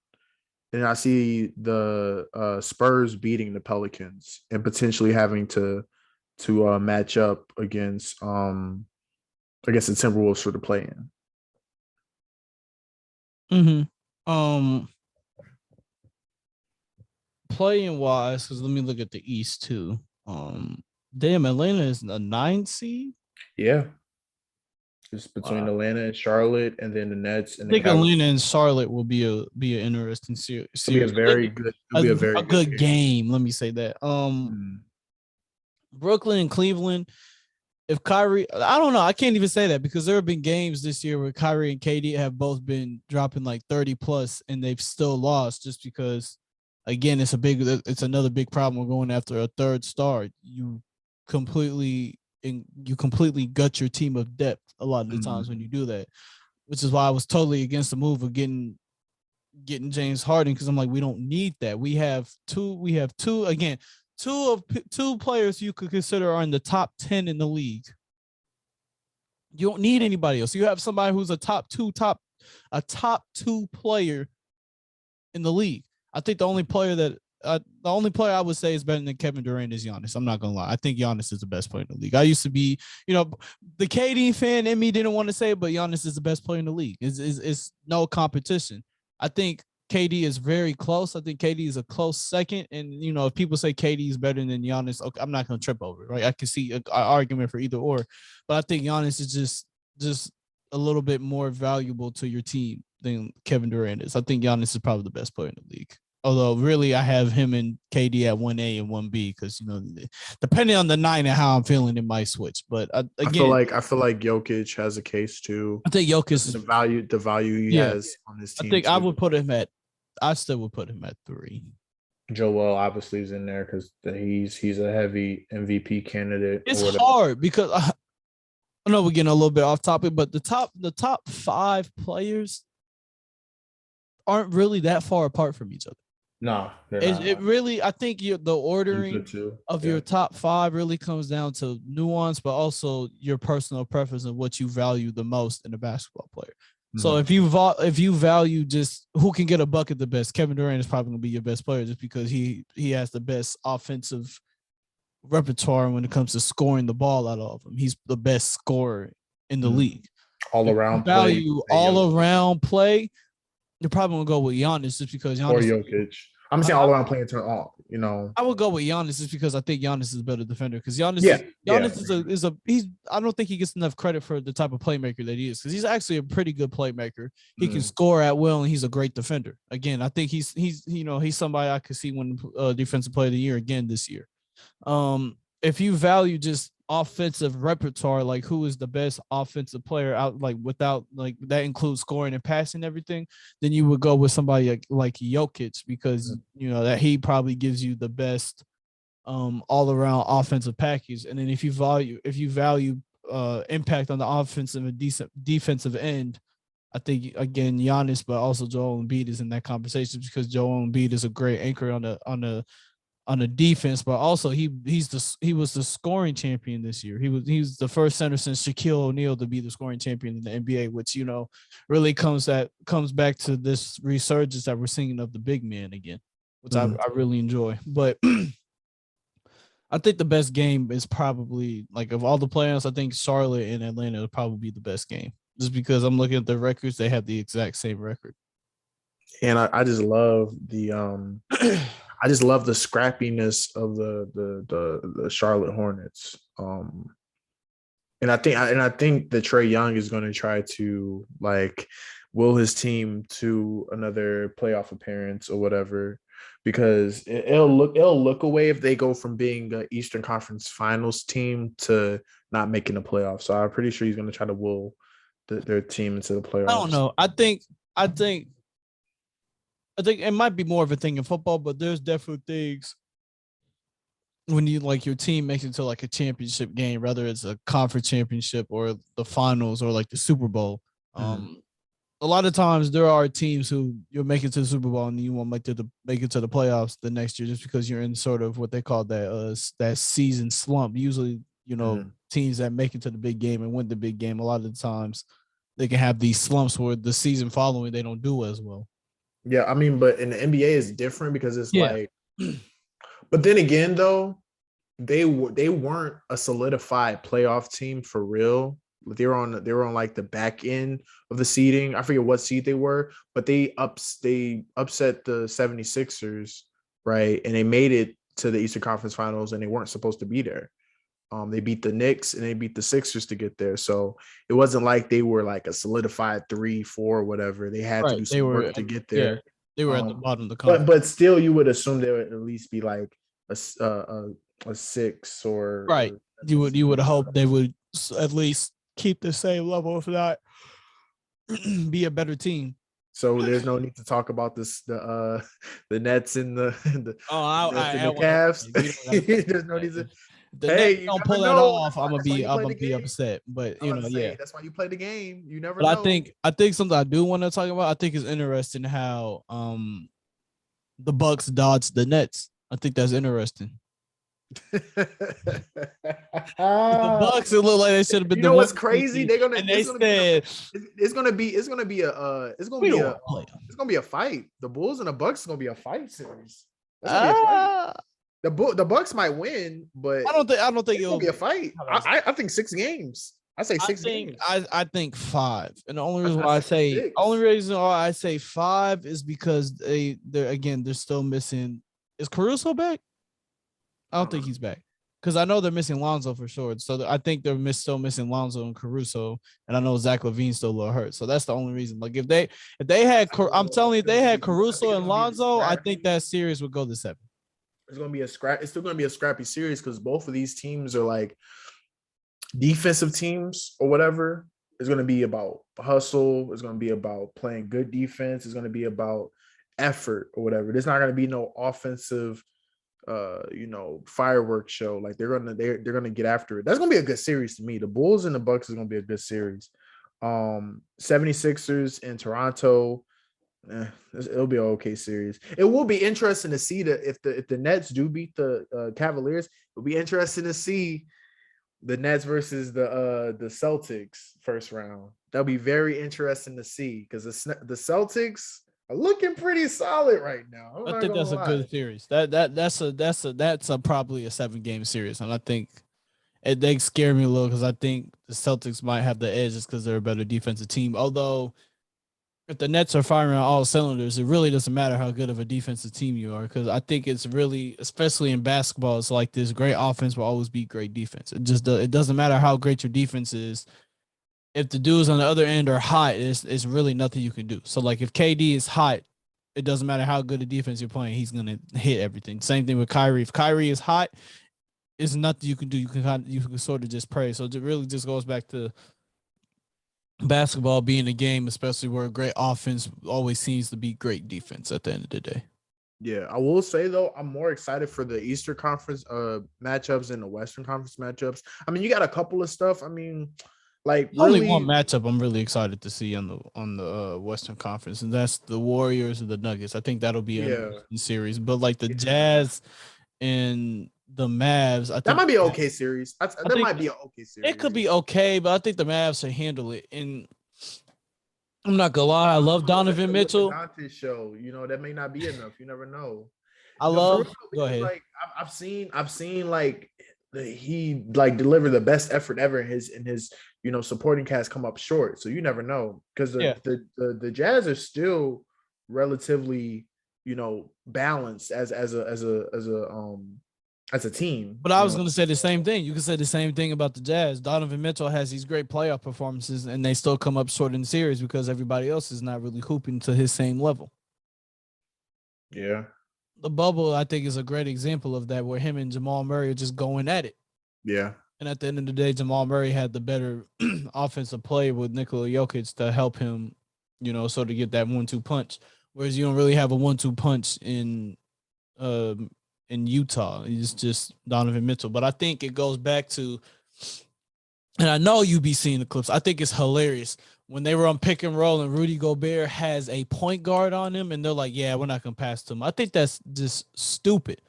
Speaker 2: And I see the Spurs beating the Pelicans and potentially having to match up against the Timberwolves for the play-in.
Speaker 1: Mm-hmm. Playing wise, because let me look at the East too. Damn, Atlanta is a 9 seed.
Speaker 2: Yeah, it's between
Speaker 1: Wow.
Speaker 2: Atlanta and Charlotte, and then the Nets
Speaker 1: I
Speaker 2: and the
Speaker 1: think
Speaker 2: Cavaliers.
Speaker 1: Atlanta and Charlotte will be an interesting
Speaker 2: It'll be a
Speaker 1: series. I
Speaker 2: very
Speaker 1: think
Speaker 2: good. It'll
Speaker 1: a,
Speaker 2: be a very
Speaker 1: a
Speaker 2: good
Speaker 1: good
Speaker 2: game.
Speaker 1: game. Let me say that.
Speaker 2: Mm.
Speaker 1: Brooklyn and Cleveland. If Kyrie, I don't know, I can't even say that because there have been games this year where Kyrie and KD have both been dropping like 30 plus and they've still lost just because, again, it's another big problem. We're going after a third star. You completely gut your team of depth a lot of the times when
Speaker 2: Mm.
Speaker 1: you do that, which is why I was totally against the move of getting James Harden because I'm like, we don't need that. We have two again. Two players you could consider are in the top 10 in the league. You don't need anybody else. You have somebody who's a top two player in the league. I think the only player I would say is better than Kevin Durant is Giannis. I'm not gonna lie. I think Giannis is the best player in the league. I used to be, the KD fan in me didn't want to say it, but Giannis is the best player in the league. It's no competition. I think KD is very close. I think KD is a close second. And if people say KD is better than Giannis, okay, I'm not gonna trip over it, right? I can see an argument for either or, but I think Giannis is just a little bit more valuable to your team than Kevin Durant is. I think Giannis is probably the best player in the league. Although really, I have him and KD at 1A and 1B because depending on the night and how I'm feeling, it might switch. But again,
Speaker 2: I feel like Jokic has a case too.
Speaker 1: I think Jokic
Speaker 2: The
Speaker 1: is,
Speaker 2: value he
Speaker 1: yeah.
Speaker 2: has on his
Speaker 1: I
Speaker 2: team
Speaker 1: think I
Speaker 2: too.
Speaker 1: would put him at. I still would put him at 3.
Speaker 2: Joel obviously is in there because he's a heavy MVP candidate or
Speaker 1: It's
Speaker 2: whatever.
Speaker 1: hard because I know we're getting a little bit off topic, but the top 5 players aren't really that far apart from each other.
Speaker 2: No, they're
Speaker 1: It
Speaker 2: not.
Speaker 1: really, I think the
Speaker 2: Luka
Speaker 1: ordering
Speaker 2: too.
Speaker 1: of
Speaker 2: Yeah.
Speaker 1: your top 5 really comes down to nuance, but also your personal preference and what you value the most in a basketball player. So
Speaker 2: Mhm.
Speaker 1: if you value just who can get a bucket the best, Kevin Durant is probably going to be your best player just because he has the best offensive repertoire when it comes to scoring the ball out of him. He's the best scorer in the
Speaker 2: Mhm.
Speaker 1: league.
Speaker 2: All
Speaker 1: If you
Speaker 2: around play.
Speaker 1: value
Speaker 2: Say
Speaker 1: all
Speaker 2: Jokic
Speaker 1: around play, you're probably gonna go with Giannis just because
Speaker 2: or
Speaker 1: Giannis.
Speaker 2: Jokic. I'm saying
Speaker 1: I,
Speaker 2: all around playing turn all. You know.
Speaker 1: I would go with Giannis just because I think Giannis is a better defender. Because Giannis
Speaker 2: Yeah.
Speaker 1: is
Speaker 2: Yeah.
Speaker 1: Giannis is a he's I don't think he gets enough credit for the type of playmaker that he is. Because he's actually a pretty good playmaker. He can
Speaker 2: Mm.
Speaker 1: score at will and he's a great defender. Again, I think he's somebody I could see win defensive player of the year again this year. If you value just offensive repertoire, like who is the best offensive player out, like without like that includes scoring and passing everything, then you would go with somebody like Jokic because that he probably gives you the best all around offensive package. And then if you value impact on the offensive and decent defensive end, I think again Giannis, but also Joel Embiid is in that conversation because Joel Embiid is a great anchor on the defense, but also he was the scoring champion this year. He was the first center since Shaquille O'Neal to be the scoring champion in the NBA, which really comes back to this resurgence that we're seeing of the big man again, which I,
Speaker 2: Mm.
Speaker 1: I really enjoy. But I think the best game is probably like of all the playoffs. I think Charlotte and Atlanta would probably be the best game, just because I'm looking at the records. They have the exact same record.
Speaker 2: And I just love the scrappiness of the Charlotte Hornets. And I think that Trey Young is going to try to like will his team to another playoff appearance or whatever, because it'll look away if they go from being an Eastern Conference Finals team to not making the playoffs. So I'm pretty sure he's going to try to will their team into the
Speaker 1: I don't
Speaker 2: playoffs.
Speaker 1: know. I think it might be more of a thing in football, but there's definitely things when you like your team makes it to like a championship game, whether it's a conference championship or the finals or like the Super Bowl.
Speaker 2: Mhm.
Speaker 1: Um, a lot of times there are teams who you'll make it to the Super Bowl and you won't make it to the playoffs the next year just because you're in sort of what they call that season slump. Usually,
Speaker 2: Mhm.
Speaker 1: teams that make it to the big game and win the big game, a lot of the times they can have these slumps where the season following they don't do as well.
Speaker 2: Yeah, I mean, but in the NBA it's different because it's
Speaker 1: Yeah.
Speaker 2: like, but then again though, they weren't a solidified playoff team for real They were on like the back end of the seeding. I forget what seed they were, but they upset the 76ers, right? And they made it to the Eastern Conference Finals, and they weren't supposed to be there. They beat the Knicks and they beat the Sixers to get there. So it wasn't like they were like a solidified 3-4, whatever. They had to
Speaker 1: Right.
Speaker 2: do
Speaker 1: They
Speaker 2: some
Speaker 1: were,
Speaker 2: work to get
Speaker 1: yeah,
Speaker 2: there.
Speaker 1: they were at the bottom of the
Speaker 2: But
Speaker 1: conference.
Speaker 2: still, you would assume there would at least be like a six
Speaker 1: Right.
Speaker 2: or
Speaker 1: You would hope they would at least keep the same level, if not be a better team.
Speaker 2: so there's no need to talk about this the Nets and
Speaker 1: Oh,
Speaker 2: the
Speaker 1: I want to.
Speaker 2: Cavs.
Speaker 1: We don't got to talk
Speaker 2: There's no
Speaker 1: about
Speaker 2: need
Speaker 1: that.
Speaker 2: to.
Speaker 1: If the Nets
Speaker 2: Hey, you
Speaker 1: don't
Speaker 2: never
Speaker 1: pull that
Speaker 2: know.
Speaker 1: off,
Speaker 2: That's why you
Speaker 1: I'm
Speaker 2: play
Speaker 1: gonna
Speaker 2: the
Speaker 1: be
Speaker 2: game.
Speaker 1: upset. But
Speaker 2: I was about to
Speaker 1: yeah.
Speaker 2: say that's why you play the game. You never
Speaker 1: But
Speaker 2: know.
Speaker 1: I think something I do want to talk about. I think it's interesting how the Bucks dodged the Nets. I think that's interesting. The Bucks, it looked like they should have been
Speaker 2: You
Speaker 1: the
Speaker 2: know
Speaker 1: one
Speaker 2: what's
Speaker 1: seed,
Speaker 2: crazy? They're gonna
Speaker 1: and they
Speaker 2: it's gonna be
Speaker 1: said
Speaker 2: it's gonna be a
Speaker 1: we don't want to play them.
Speaker 2: it's gonna be a fight. The Bulls and the Bucks is gonna be a fight series. That's gonna be a fight.
Speaker 1: Uh,
Speaker 2: The Bucks might win, but
Speaker 1: I don't think
Speaker 2: it's gonna
Speaker 1: it'll
Speaker 2: be a
Speaker 1: be.
Speaker 2: fight. I think 6 games. I say six games.
Speaker 1: I think five, and the only reason
Speaker 2: I
Speaker 1: why
Speaker 2: say
Speaker 1: only
Speaker 2: six.
Speaker 1: reason why I say five is because they're still missing. Is Caruso back? I don't think he's back because I know they're missing Lonzo for sure. So I think they're still missing Lonzo and Caruso, and I know Zach LaVine's still a little hurt. So that's the only reason. Like if they had, I'm telling you, if they had
Speaker 2: I think
Speaker 1: Caruso
Speaker 2: it's
Speaker 1: and
Speaker 2: gonna be
Speaker 1: Lonzo, I think
Speaker 2: scrappy.
Speaker 1: that series would go to 7.
Speaker 2: It's gonna be a scrap. It's still gonna be a scrappy series because both of these teams are like defensive teams or whatever. It's going to be about hustle. It's going to be about playing good defense. It's going to be about effort or whatever. There's not going to be no offensive fireworks show. Like they're gonna get after it. That's gonna be a good series to me. The Bulls and the Bucks is gonna be a good series. 76ers in Toronto. It'll be an okay series. It will be interesting to see that if the Nets do beat the Cavaliers, it'll be interesting to see the Nets versus the Celtics first round. That'll be very interesting to see because the Celtics are looking pretty solid right now. I'm
Speaker 1: I
Speaker 2: not
Speaker 1: think
Speaker 2: gonna
Speaker 1: that's a
Speaker 2: lie.
Speaker 1: good series. That's a probably a 7-game series, and I think they scare me a little because I think the Celtics might have the edge just because they're a better defensive team. Although if the Nets are firing on all cylinders, it really doesn't matter how good of a defensive team you are because I think it's really, especially in basketball, it's like this: great offense will always beat great defense. It doesn't matter how great your defense is. If the dudes on the other end are hot, it's really nothing you can do. So like if KD is hot, it doesn't matter how good a defense you're playing, he's gonna hit everything. Same thing with Kyrie. If Kyrie is hot, it's nothing you can do. You can sort of just pray. So it really just goes back to basketball being a game, especially where great offense always seems to be great defense at the end of the day.
Speaker 2: Yeah, I will say though, I'm more excited for the Eastern Conference matchups than the Western Conference matchups. I mean, you got a couple of stuff. I mean, like
Speaker 1: There's only one
Speaker 2: really,
Speaker 1: matchup I'm really excited to see on the Western Conference, and that's the Warriors and the Nuggets. I think that'll be an
Speaker 2: yeah,
Speaker 1: interesting series. But like the
Speaker 2: yeah.
Speaker 1: Jazz and the Mavs,
Speaker 2: That might be an okay series.
Speaker 1: I
Speaker 2: That
Speaker 1: think
Speaker 2: might be an okay
Speaker 1: it could be
Speaker 2: series.
Speaker 1: okay, but I think the Mavs will handle it. And I'm not gonna lie, I love Donovan
Speaker 2: With the
Speaker 1: Mitchell.
Speaker 2: Dante show, that may not be enough. You never know.
Speaker 1: I
Speaker 2: No, for real,
Speaker 1: love. Go
Speaker 2: because
Speaker 1: ahead.
Speaker 2: like I've seen like he like deliver the best effort ever in his supporting cast come up short. So you never know because
Speaker 1: Yeah,
Speaker 2: the Jazz are still relatively balanced as a team.
Speaker 1: but I was gonna say the same thing. You can say the same thing about the Jazz. Donovan Mitchell has these great playoff performances, and they still come up short in the series because everybody else is not really hooping to his same level.
Speaker 2: Yeah,
Speaker 1: The bubble, I think, is a great example of that, where him and Jamal Murray are just going at it.
Speaker 2: yeah,
Speaker 1: And at the end of the day, Jamal Murray had the better offensive play with Nikola Jokic to help him, sort of get that 1-2 punch. Whereas you don't really have a 1-2 punch in Utah. It's just Donovan Mitchell. But I think it goes back to, and I know you be seeing the clips. I think it's hilarious when they were on pick and roll and Rudy Gobert has a point guard on him, and they're like, "Yeah, we're not gonna pass to him." I think that's just stupid.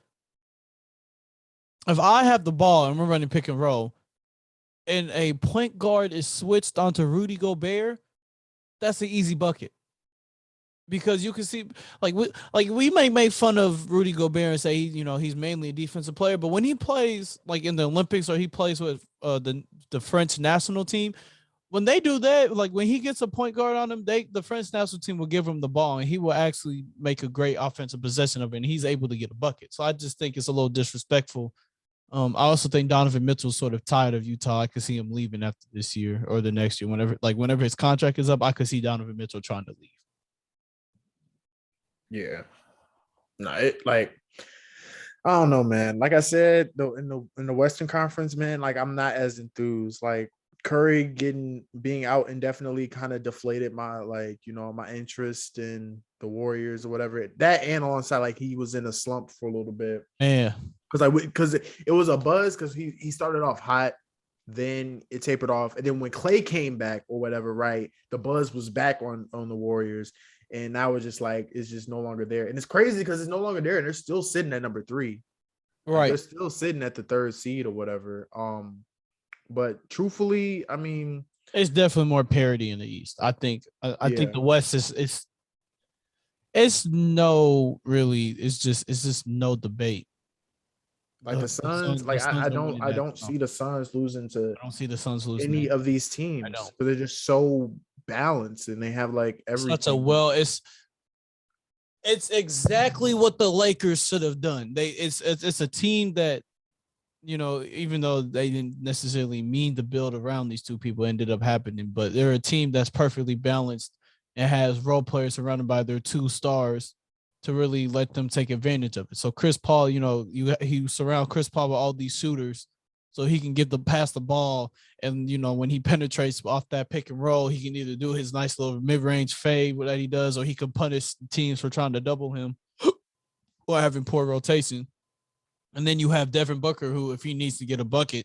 Speaker 1: If I have the ball and we're running pick and roll, and a point guard is switched onto Rudy Gobert, that's an easy bucket. Because you can see, we may make fun of Rudy Gobert and say he's mainly a defensive player, but when he plays like in the Olympics or he plays with the French national team, when they do that, like when he gets a point guard on him, the French national team will give him the ball and he will actually make a great offensive possession of it, and he's able to get a bucket. So I just think it's a little disrespectful. I also think Donovan Mitchell's sort of tired of Utah. I could see him leaving after this year or the next year. Whenever his contract is up, I could see Donovan Mitchell trying to leave.
Speaker 2: Yeah. No, it like I don't know, man. Like I said, though, in the Western Conference, man, like I'm not as enthused. Like Curry being out indefinitely kind of deflated my my interest in the Warriors or whatever. That and alongside like he was in a slump for a little bit.
Speaker 1: Yeah.
Speaker 2: Because it was a buzz because he started off hot, then it tapered off, and then when Clay came back or whatever, right, the buzz was back on the Warriors, and now it's just like it's just no longer there, and it's crazy because it's no longer there, and they're still sitting at number 3,
Speaker 1: right?
Speaker 2: Like, they're still sitting at the 3rd seed or whatever. But truthfully, I mean,
Speaker 1: it's definitely more parity in the East. I think. I think the West is it's just no debate.
Speaker 2: Like the Suns, like I don't see the Suns losing to
Speaker 1: I don't see the Suns losing
Speaker 2: any of these teams because they're just so balanced and they have like everything.
Speaker 1: It's exactly what the Lakers should have done. It's a team that, even though they didn't necessarily mean to build around these two people, ended up happening. But they're a team that's perfectly balanced and has role players surrounded by their 2 stars to really let them take advantage of it. So Chris Paul, you surround Chris Paul with all these shooters so he can pass the ball. And, when he penetrates off that pick and roll, he can either do his nice little mid-range fade that he does, or he can punish teams for trying to double him or having poor rotation. And then you have Devin Booker, who, if he needs to get a bucket,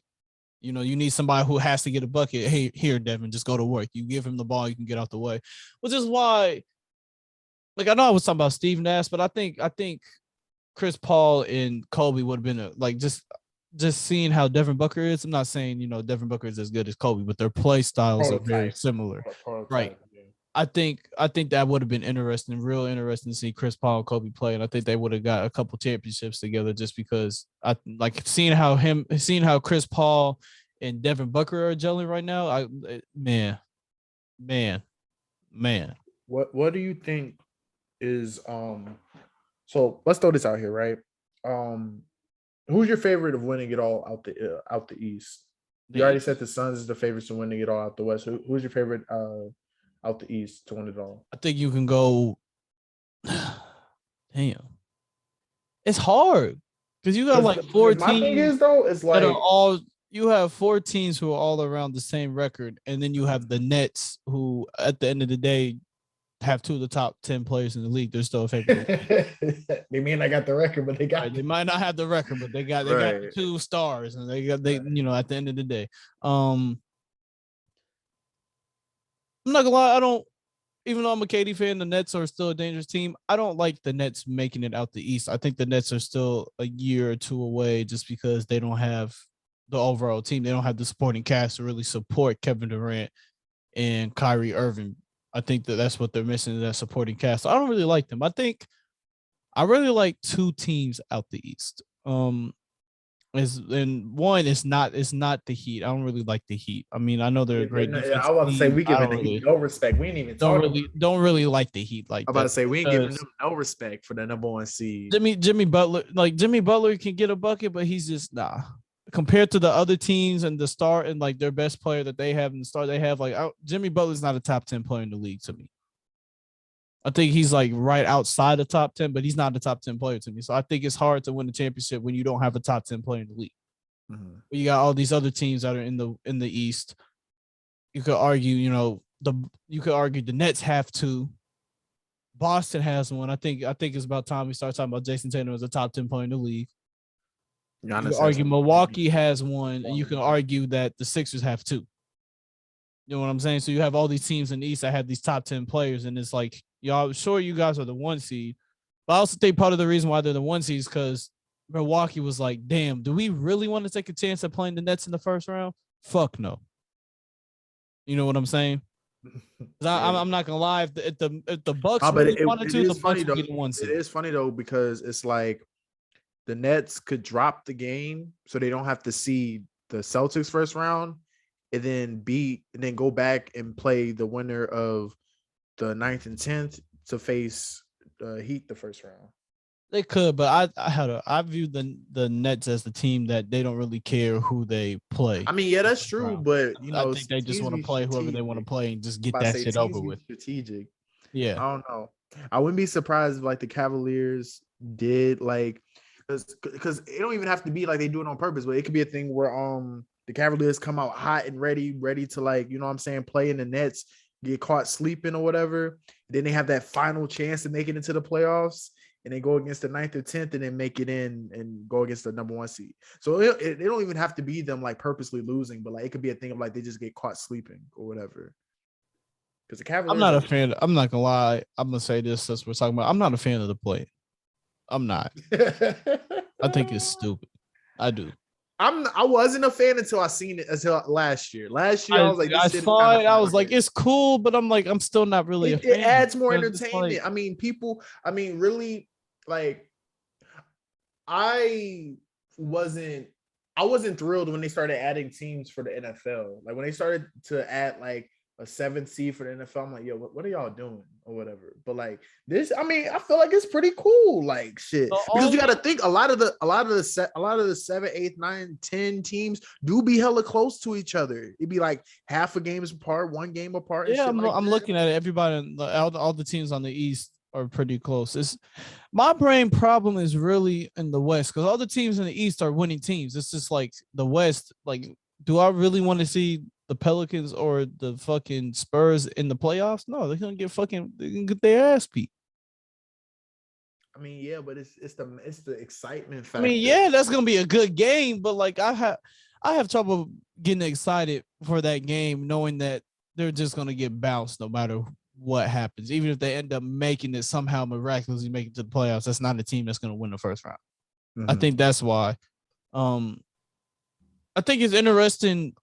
Speaker 1: you need somebody who has to get a bucket. Hey, here, Devin, just go to work. You give him the ball, you can get out the way. Which is why, like, I know I was talking about Steve Nash, but I think Chris Paul and Kobe would have been just seeing how Devin Booker is. I'm not saying, Devin Booker is as good as Kobe, but their play styles are very similar. Right. Yeah. I think that would have been real interesting to see Chris Paul and Kobe play, and I think they would have got a couple championships together just because I like seeing how Chris Paul and Devin Booker are gelling right now. Man.
Speaker 2: What do you think is so let's throw this out here, right? Who's your favorite of winning it all out the East? You already said the Suns is the favorites to winning it all out the West. Who's your favorite out the East to win it all?
Speaker 1: I think you can go. Damn, it's hard because you got like 4 teams.
Speaker 2: My thing is though, it's like
Speaker 1: you have 4 teams who are all around the same record, and then you have the Nets, who at the end of the day have 2 of the top 10 players in the league. They're still a favorite.
Speaker 2: They may not got the record, but they got.
Speaker 1: Right, they might not have the record, but they got the 2 stars, and they at the end of the day. I'm not gonna lie, I don't. Even though I'm a KD fan, the Nets are still a dangerous team. I don't like the Nets making it out the East. I think the Nets are still a year or 2 away just because they don't have the overall team. They don't have the supporting cast to really support Kevin Durant and Kyrie Irving. I think that's what they're missing, that supporting cast. So I don't really like them. I really like 2 teams out the East. One is not the Heat. I don't really like the Heat. I mean, I know they're a great defense.
Speaker 2: I want to say we giving the Heat no respect. We ain't even
Speaker 1: don't really like the Heat like that.
Speaker 2: I'm about to say we ain't giving them no respect for the number 1 seed.
Speaker 1: Jimmy Butler can get a bucket, but he's just nah. Compared to the other teams and the star and like their best player that they have and the star they have, Jimmy Butler's not a top 10 player in the league to me. I think he's like right outside the top 10, but he's not a top 10 player to me. So I think it's hard to win the championship when you don't have a top 10 player in the league. Mm-hmm. You got all these other teams that are in the East. You could argue, the Nets have 2. Boston has 1. I think it's about time we start talking about Jason Tatum as a top 10 player in the league. You can argue Milwaukee has 1, and you can argue that the Sixers have 2. You know what I'm saying? So you have all these teams in the East that have these top 10 players, and it's like, y'all, sure, you guys are the 1 seed. But I also think part of the reason why they're the 1 seed is because Milwaukee was like, damn, do we really want to take a chance at playing the Nets in the first round? Fuck no. You know what I'm saying? I'm not gonna lie. If the Bucks really wanted to, the Bucks would be the 1 seed.
Speaker 2: It is funny though because it's like the Nets could drop the game, so they don't have to see the Celtics first round, and then go back and play the winner of the 9th and 10th to face Heat the first round.
Speaker 1: They could, but I view the Nets as the team that they don't really care who they play.
Speaker 2: I mean, yeah, that's true, but
Speaker 1: I think they just
Speaker 2: teams
Speaker 1: want to
Speaker 2: be
Speaker 1: play whoever they want to
Speaker 2: strategic.
Speaker 1: play and just
Speaker 2: I'm
Speaker 1: get
Speaker 2: about to
Speaker 1: that
Speaker 2: say
Speaker 1: shit
Speaker 2: teams
Speaker 1: over
Speaker 2: be
Speaker 1: with.
Speaker 2: strategic.
Speaker 1: Yeah.
Speaker 2: I don't know. I wouldn't be surprised if like the Cavaliers did like because it don't even have to be like they do it on purpose, but it could be a thing where the Cavaliers come out hot and ready to like, you know what I'm saying, play in the Nets, get caught sleeping or whatever. Then they have that final chance to make it into the playoffs and they go against the 9th or 10th and then make it in and go against the number 1 seed. So it don't even have to be them like purposely losing, but like it could be a thing of like they just get caught sleeping or whatever. Because the
Speaker 1: I'm
Speaker 2: Cavaliers
Speaker 1: not
Speaker 2: are
Speaker 1: a fan. I'm not gonna lie. I'm gonna say this since we're talking about. I'm not a fan of the play. I'm not. I think it's stupid. I do.
Speaker 2: I wasn't a fan until I seen it until last year. Last year I was like,
Speaker 1: I
Speaker 2: this shit is
Speaker 1: saw
Speaker 2: kind
Speaker 1: it.
Speaker 2: of
Speaker 1: I
Speaker 2: fun.
Speaker 1: was like, it's cool, but I'm like, I'm still not really a
Speaker 2: It
Speaker 1: fan
Speaker 2: adds more
Speaker 1: because it's
Speaker 2: entertainment.
Speaker 1: like,
Speaker 2: I mean, really, like I wasn't I wasn't thrilled when they started adding teams for the NFL. Like when they started to add like a 7th seed for the NFL, I'm like, yo, what are y'all doing or whatever? But like this, I mean, I feel like it's pretty cool, like shit.
Speaker 1: the
Speaker 2: Because you got
Speaker 1: only
Speaker 2: to think a lot of the 7, 8, 9, 10 teams do be hella close to each other. It'd be like half a games apart, 1 game apart, and
Speaker 1: yeah,
Speaker 2: shit like
Speaker 1: I'm
Speaker 2: that.
Speaker 1: looking at it. Everybody, all the teams on the East are pretty close. It's my brain problem is really in the West because all the teams in the East are winning teams. It's just like the West. Like, do I really want to see the Pelicans or the fucking Spurs in the playoffs? No, they're gonna get their ass beat.
Speaker 2: I mean, yeah, but it's the excitement
Speaker 1: I mean,
Speaker 2: factor.
Speaker 1: yeah, that's gonna be a good game, but like I have trouble getting excited for that game, knowing that they're just gonna get bounced no matter what happens. Even if they end up making it somehow miraculously make it to the playoffs, that's not a team that's gonna win the first round. I
Speaker 2: Mm-hmm.
Speaker 1: think that's why. Um, I think it's interesting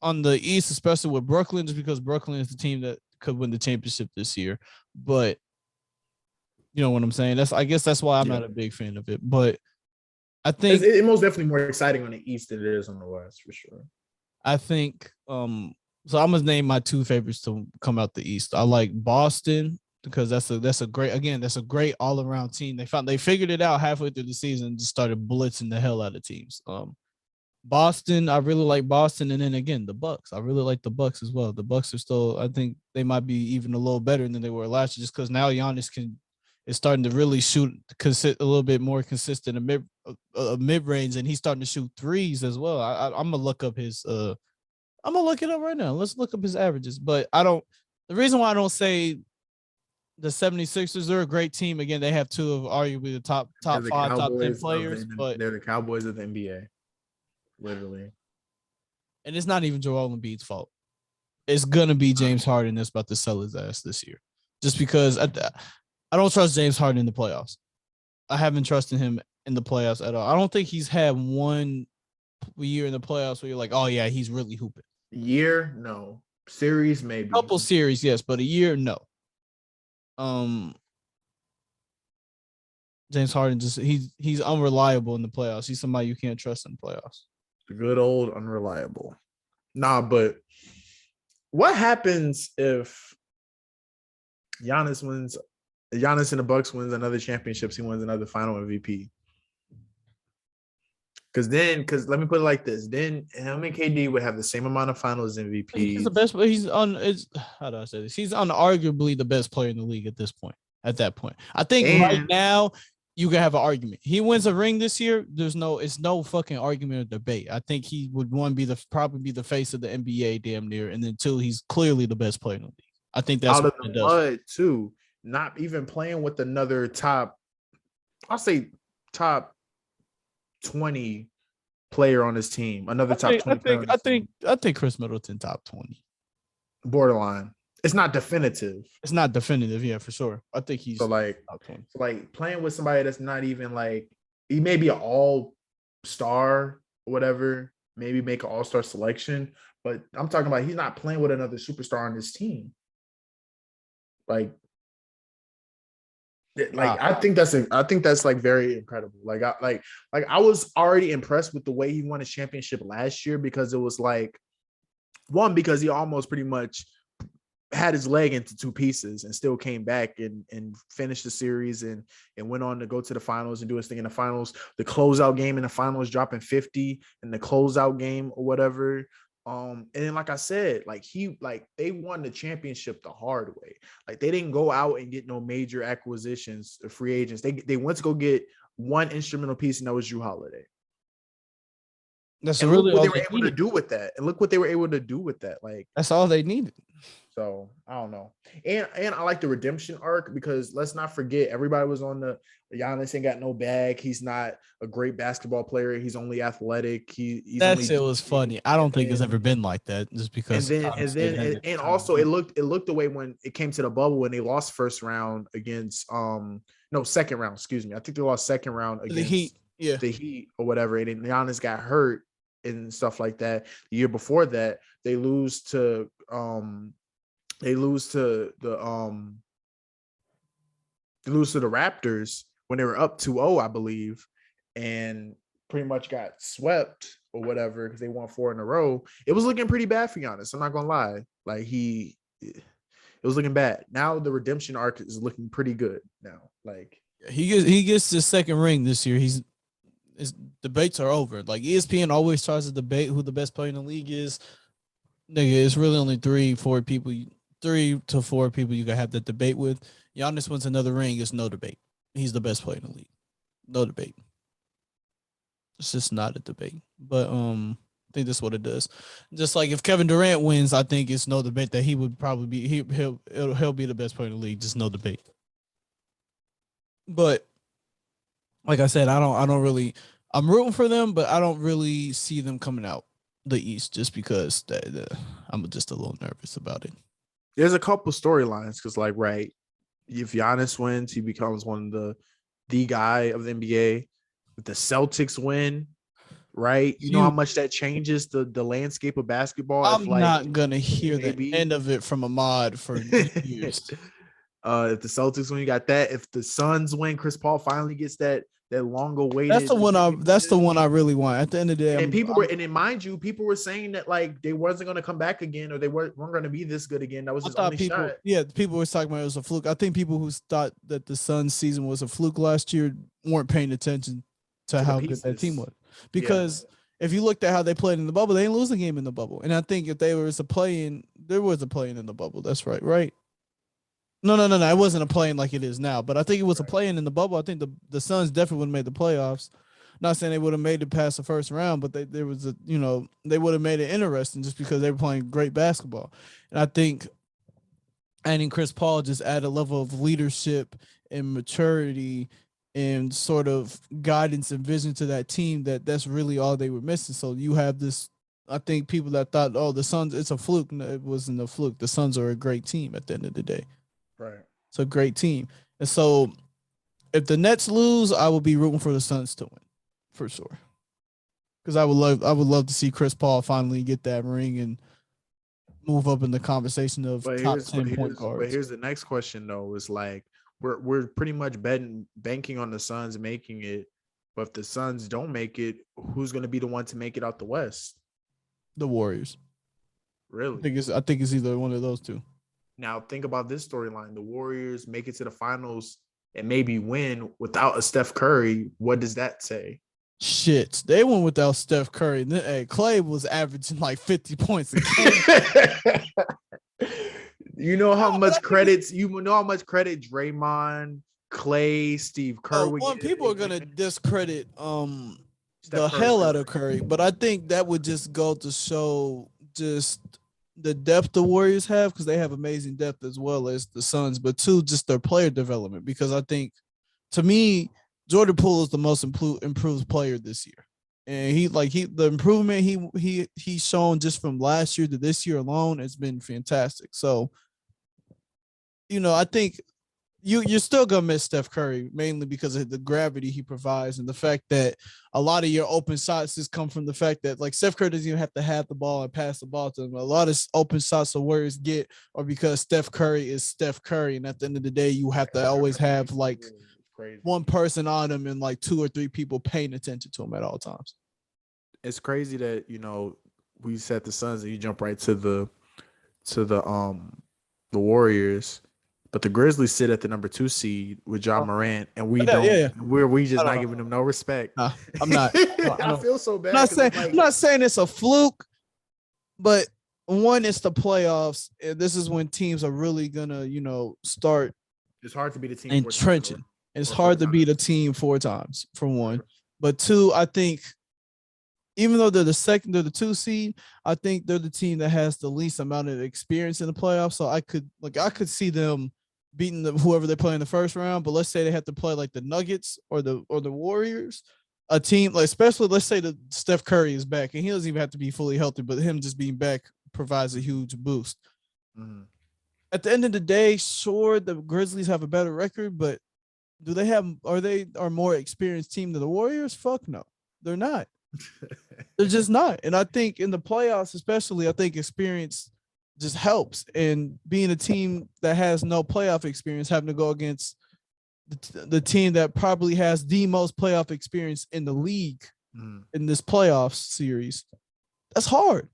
Speaker 1: on the East, especially with Brooklyn, just because Brooklyn is the team that could win the championship this year. But you know what I'm saying? I guess that's why I'm
Speaker 2: Yeah,
Speaker 1: not a big fan of it. But I think
Speaker 2: it's most definitely more exciting on the East than it is on the West for sure.
Speaker 1: I think so I'm gonna name my 2 favorites to come out the East. I like Boston because that's a great all around team. They figured it out halfway through the season and just started blitzing the hell out of teams. Boston, I really like Boston, and then again the Bucks. I really like the Bucks as well. The Bucks are still, I think they might be even a little better than they were last year, just because now Giannis is starting to really shoot a little bit more consistent mid range, and he's starting to shoot threes as well. I'm gonna look up his I'm gonna look it up right now. Let's look up his averages. But I don't. The reason why I don't say the 76ers are a great team. Again, they have 2 of arguably the
Speaker 2: They're
Speaker 1: top
Speaker 2: the
Speaker 1: 5, top 10
Speaker 2: Cowboys of
Speaker 1: players, but
Speaker 2: they're the Cowboys of the NBA, literally.
Speaker 1: and it's not even Joel Embiid's fault. It's gonna be James Harden that's about to sell his ass this year, just because I don't trust James Harden in the playoffs. I haven't trusted him in the playoffs at all. I don't think he's had one year in the playoffs where you're like, oh yeah, he's really hooping.
Speaker 2: Year, no. Series, maybe.
Speaker 1: Couple series, yes, but a year, no. Um, James Harden he's unreliable in the playoffs. He's somebody you can't trust in the playoffs.
Speaker 2: The good old unreliable. Nah, but what happens if Giannis and the Bucks wins another championships, he wins another final MVP? Because let me put it like this: then him and KD would have the same amount of Finals
Speaker 1: He's the
Speaker 2: MVPs.
Speaker 1: best. He's on. It's how do I say this? He's unarguably the best player in the league at this point. At that point, I think right
Speaker 2: And
Speaker 1: now you can have an argument. He wins a ring this year. It's no fucking argument or debate. I think he would probably be the face of the NBA damn near, and then 2, he's clearly the best player in the league. I think that's
Speaker 2: out of
Speaker 1: what it
Speaker 2: the
Speaker 1: does.
Speaker 2: mud too, not even playing with another I'll say top 20 player on his team, another top 20 player on his team.
Speaker 1: I think Chris Middleton top 20.
Speaker 2: Borderline. It's not definitive.
Speaker 1: It's not definitive, yeah, for sure. I think he's
Speaker 2: So
Speaker 1: top 20.
Speaker 2: like playing with somebody that's not even like he may be an all-star or whatever, maybe make an all-star selection, but I'm talking about he's not playing with another superstar on his team. Like I think that's like very incredible. I was already impressed with the way he won a championship last year because it was like One, because he almost pretty much had his leg into two pieces and still came back and finished the series and went on to go to the finals and do his thing in the finals. The closeout game in the finals, dropping 50 in the closeout game or whatever. And then, like I said, they won the championship the hard way. Like, they didn't go out and get no major acquisitions or free agents. They went to go get one instrumental piece, and that was Drew Holiday.
Speaker 1: That's
Speaker 2: And
Speaker 1: really
Speaker 2: look what
Speaker 1: all
Speaker 2: they were
Speaker 1: they
Speaker 2: able to
Speaker 1: needed.
Speaker 2: do with that. And look what they were able to do with that. Like,
Speaker 1: That's all they needed.
Speaker 2: so I don't know. And I like the redemption arc, because let's not forget, everybody was on the Giannis ain't got no bag. He's not a great basketball player. He's only athletic. He's
Speaker 1: That
Speaker 2: only
Speaker 1: shit was
Speaker 2: decent.
Speaker 1: funny. I don't
Speaker 2: And
Speaker 1: think it's
Speaker 2: then
Speaker 1: ever been like that, just because Golden State had it
Speaker 2: and
Speaker 1: kind of
Speaker 2: also it looked the way when it came to the bubble when they lost first round against no, second round, excuse me. I think they lost second round
Speaker 1: the Heat.
Speaker 2: against
Speaker 1: Yeah,
Speaker 2: the Heat or whatever, and then Giannis got hurt and stuff like that. The year before that, they lose to they lose to the Raptors when they were up 2-0, I believe, and pretty much got swept or whatever because they won 4 in a row. It was looking pretty bad for Giannis. I'm not gonna lie. Like, it was looking bad. Now the redemption arc is looking pretty good now. Like,
Speaker 1: he gets his second ring this year. His debates are over. Like, ESPN always tries to debate who the best player in the league is. Nigga, it's really only 3 to 4 people you can have that debate with. Giannis wins another ring. It's no debate. He's the best player in the league. No debate. It's just not a debate. But I think that's what it does. Just like if Kevin Durant wins, I think it's no debate that he would probably be he'll be the best player in the league. Just no debate. But like I said, I don't really. I'm rooting for them, but I don't really see them coming out the East just because I'm just a little nervous about it.
Speaker 2: there's a couple storylines because, like, right, if Giannis wins, he becomes one of the guy of the NBA. If the Celtics win, right, you know how
Speaker 1: You,
Speaker 2: much that changes the landscape of basketball. If,
Speaker 1: I'm
Speaker 2: like,
Speaker 1: not gonna hear the
Speaker 2: maybe
Speaker 1: end of it from Ahmad for years.
Speaker 2: if the Celtics win, you got that. If the Suns win, Chris Paul finally gets that long
Speaker 1: That's the
Speaker 2: awaited
Speaker 1: one. That's the
Speaker 2: championship.
Speaker 1: one I really want. At the end of the day,
Speaker 2: And then
Speaker 1: I'm
Speaker 2: and then, mind you, people were saying that, like, they wasn't going to come back again, or they weren't going to be this good again. That was
Speaker 1: I
Speaker 2: his
Speaker 1: thought
Speaker 2: only shot
Speaker 1: people was talking about it was a fluke. I think people who thought that the Suns season was a fluke last year weren't paying attention to
Speaker 2: to the
Speaker 1: how good that team
Speaker 2: pieces.
Speaker 1: was.
Speaker 2: Yeah,
Speaker 1: Because if you looked at how they played in the bubble, they didn't lose a game in the bubble. And I think if there was a play-in in the bubble. That's right, right? No. It wasn't a play-in like it is now, but I think it was a
Speaker 2: right,
Speaker 1: play-in in the bubble. I think the Suns definitely would have made the playoffs. Not saying they would have made it past the first round, but there was they would have made it interesting just because they were playing great basketball. And I think adding Chris Paul just add a level of leadership and maturity and sort of guidance and vision to that team that's really all they were missing. So you have this. I think people that thought, oh, the Suns, it's a fluke. No, it wasn't a fluke. The Suns are a great team at the end of the day.
Speaker 2: right.
Speaker 1: It's a great team. And so if the Nets lose, I will be rooting for the Suns to win for sure. Because I would love to see Chris Paul finally get that ring and move up in the conversation of
Speaker 2: But
Speaker 1: top
Speaker 2: here's but
Speaker 1: 10 point
Speaker 2: here's but
Speaker 1: guards.
Speaker 2: here's the next question though. Is like, we're pretty much banking on the Suns making it. But if the Suns don't make it, who's going to be the one to make it out the West?
Speaker 1: The Warriors.
Speaker 2: Really?
Speaker 1: I think it's either one of those two.
Speaker 2: Now think about this storyline: the Warriors make it to the finals and maybe win without a Steph Curry. What does that say?
Speaker 1: Shit, they went without Steph Curry. Hey, Clay was averaging like 50 points a game.
Speaker 2: You know how much credits Draymond, Clay, Steve Kerr would
Speaker 1: One,
Speaker 2: get if
Speaker 1: people
Speaker 2: they
Speaker 1: are gonna
Speaker 2: win.
Speaker 1: discredit
Speaker 2: Steph
Speaker 1: the
Speaker 2: Curry
Speaker 1: hell
Speaker 2: for
Speaker 1: out of
Speaker 2: sure.
Speaker 1: Curry, but I think that would just go to show just the depth the Warriors have because they have amazing depth as well as the Suns, but two, just their player development. Because I think to me, Jordan Poole is the most improved player this year. And the improvement he's shown just from last year to this year alone has been fantastic. So, I think you're still gonna miss Steph Curry mainly because of the gravity he provides and the fact that a lot of your open shots just come from the fact that like Steph Curry doesn't even have to have the ball and pass the ball to them. A lot of open shots the Warriors get are because Steph Curry is Steph Curry, and at the end of the day, you have to
Speaker 2: Steph
Speaker 1: always
Speaker 2: Curry
Speaker 1: have
Speaker 2: makes it
Speaker 1: like
Speaker 2: good. It's crazy.
Speaker 1: one person on him and like two or three people paying attention to him at all times.
Speaker 2: It's crazy that we said the Suns, and you jump right to the Warriors. But the Grizzlies sit at the number 2 seed with John Morant, and we
Speaker 1: Yeah,
Speaker 2: don't.
Speaker 1: yeah.
Speaker 2: We just
Speaker 1: I
Speaker 2: not
Speaker 1: don't
Speaker 2: giving them no respect.
Speaker 1: know. Nah, I'm not. I
Speaker 2: I
Speaker 1: don't.
Speaker 2: feel so
Speaker 1: I'm
Speaker 2: bad
Speaker 1: not
Speaker 2: because
Speaker 1: saying.
Speaker 2: it's like
Speaker 1: I'm not saying it's a fluke, but one, it's the playoffs. And this is when teams are really gonna, start
Speaker 2: it's hard to be the team 4 times
Speaker 1: entrenching. It's
Speaker 2: or 4
Speaker 1: hard to beat a
Speaker 2: times.
Speaker 1: team 4 times for one. But two, I think even though they're the 2 seed, I think they're the team that has the least amount of experience in the playoffs. So I could see them beating whoever they play in the first round. But let's say they have to play like the Nuggets or the Warriors, a team like, especially let's say that Steph Curry is back and he doesn't even have to be fully healthy, but him just being back provides a huge boost.
Speaker 2: Mm-hmm.
Speaker 1: At the end of the day, sure, the Grizzlies have a better record, but are they more experienced team than the Warriors? Fuck no, they're not. They're just not. And I think in the playoffs, especially, I think experience just helps. And being a team that has no playoff experience, having to go against the team that probably has the most playoff experience in the league in this playoffs series, that's hard.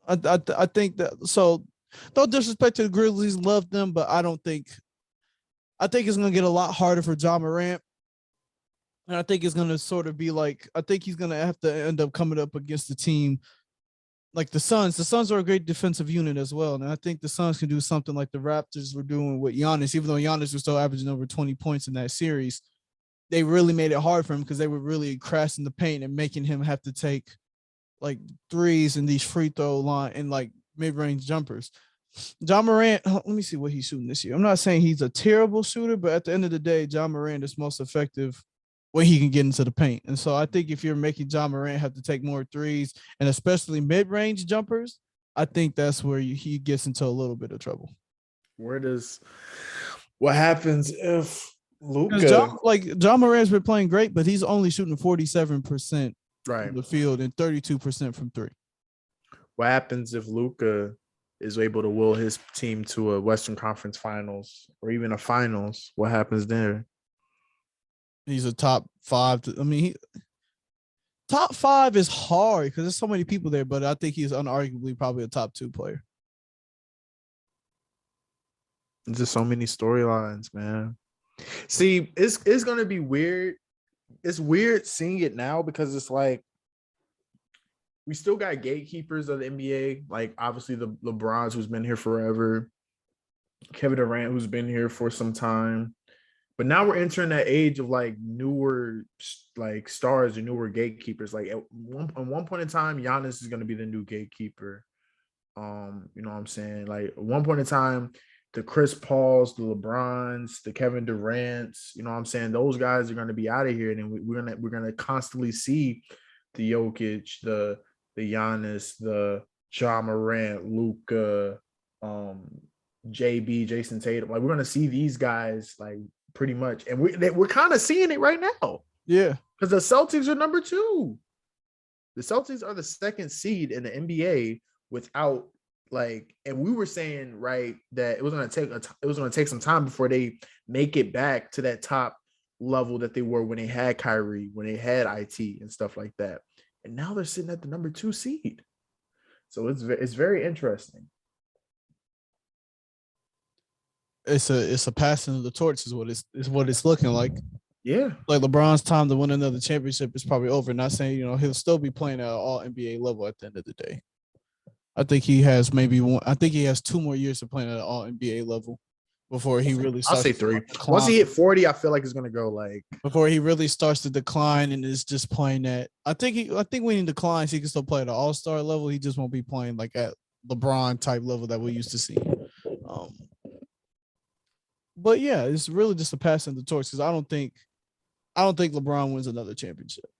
Speaker 1: I think that, so no disrespect to the Grizzlies, love them, but I think it's going to get a lot harder for John Morant. And I think it's going to sort of be like, I think he's going to have to end up coming up against the team like the Suns. The Suns are a great defensive unit as well. And I think the Suns can do something like the Raptors were doing with Giannis, even though Giannis was still averaging over 20 points in that series. They really made it hard for him because they were really crashing the paint and making him have to take like threes and these free throw line and like mid-range jumpers. John Morant, let me see what he's shooting this year. I'm not saying he's a terrible shooter, but at the end of the day, John Morant is most effective when he can get into the paint. And so I think if you're making John Morant have to take more threes and especially mid-range jumpers, I think that's where he gets into a little bit of trouble.
Speaker 2: What happens if
Speaker 1: Because
Speaker 2: Luka
Speaker 1: John Morant's been playing great, but he's only shooting 47%
Speaker 2: right?
Speaker 1: from the field and 32% from three.
Speaker 2: What happens if Luka is able to will his team to a Western Conference Finals or even a Finals? What happens there?
Speaker 1: He's a top five. Top five is hard because there's so many people there, but I think he's unarguably probably a top 2 player.
Speaker 2: There's just so many storylines, man. See, it's gonna be weird. It's weird seeing it now because it's like we still got gatekeepers of the NBA, like obviously the LeBrons who's been here forever, Kevin Durant who's been here for some time. But now we're entering that age of like newer like stars and newer gatekeepers. Like at one point in time, Giannis is going to be the new gatekeeper. You know what I'm saying? Like at one point in time, the Chris Pauls, the LeBrons, the Kevin Durants, you know what I'm saying? Those guys are going to be out of here, and then we're gonna constantly see the Jokic, the Giannis, the Ja Morant, Luka, JB, Jason Tatum. Like we're gonna see these guys like pretty much, and we're kind of seeing it right now.
Speaker 1: Yeah,
Speaker 2: because the Celtics are number 2. The Celtics are the 2nd seed in the NBA without like, and we were saying right that it was gonna take some time before they make it back to that top level that they were when they had Kyrie, when they had IT and stuff like that. And now they're sitting at the number 2 seed. So it's very interesting.
Speaker 1: It's a passing of the torch is what it's looking like.
Speaker 2: Yeah.
Speaker 1: Like LeBron's time to win another championship is probably over. Not saying, he'll still be playing at an all NBA level at the end of the day. I think he has maybe one. I think he has 2 more years of playing at an all NBA level before he really
Speaker 2: I'll
Speaker 1: starts.
Speaker 2: say 3. Once he hit 40, I feel like it's gonna go like
Speaker 1: before he really starts to decline and is just playing at. I think when he declines, he can still play at an all-star level. He just won't be playing like at LeBron type level that we used to see. But yeah, it's really just a passing the torch because I don't think LeBron wins another championship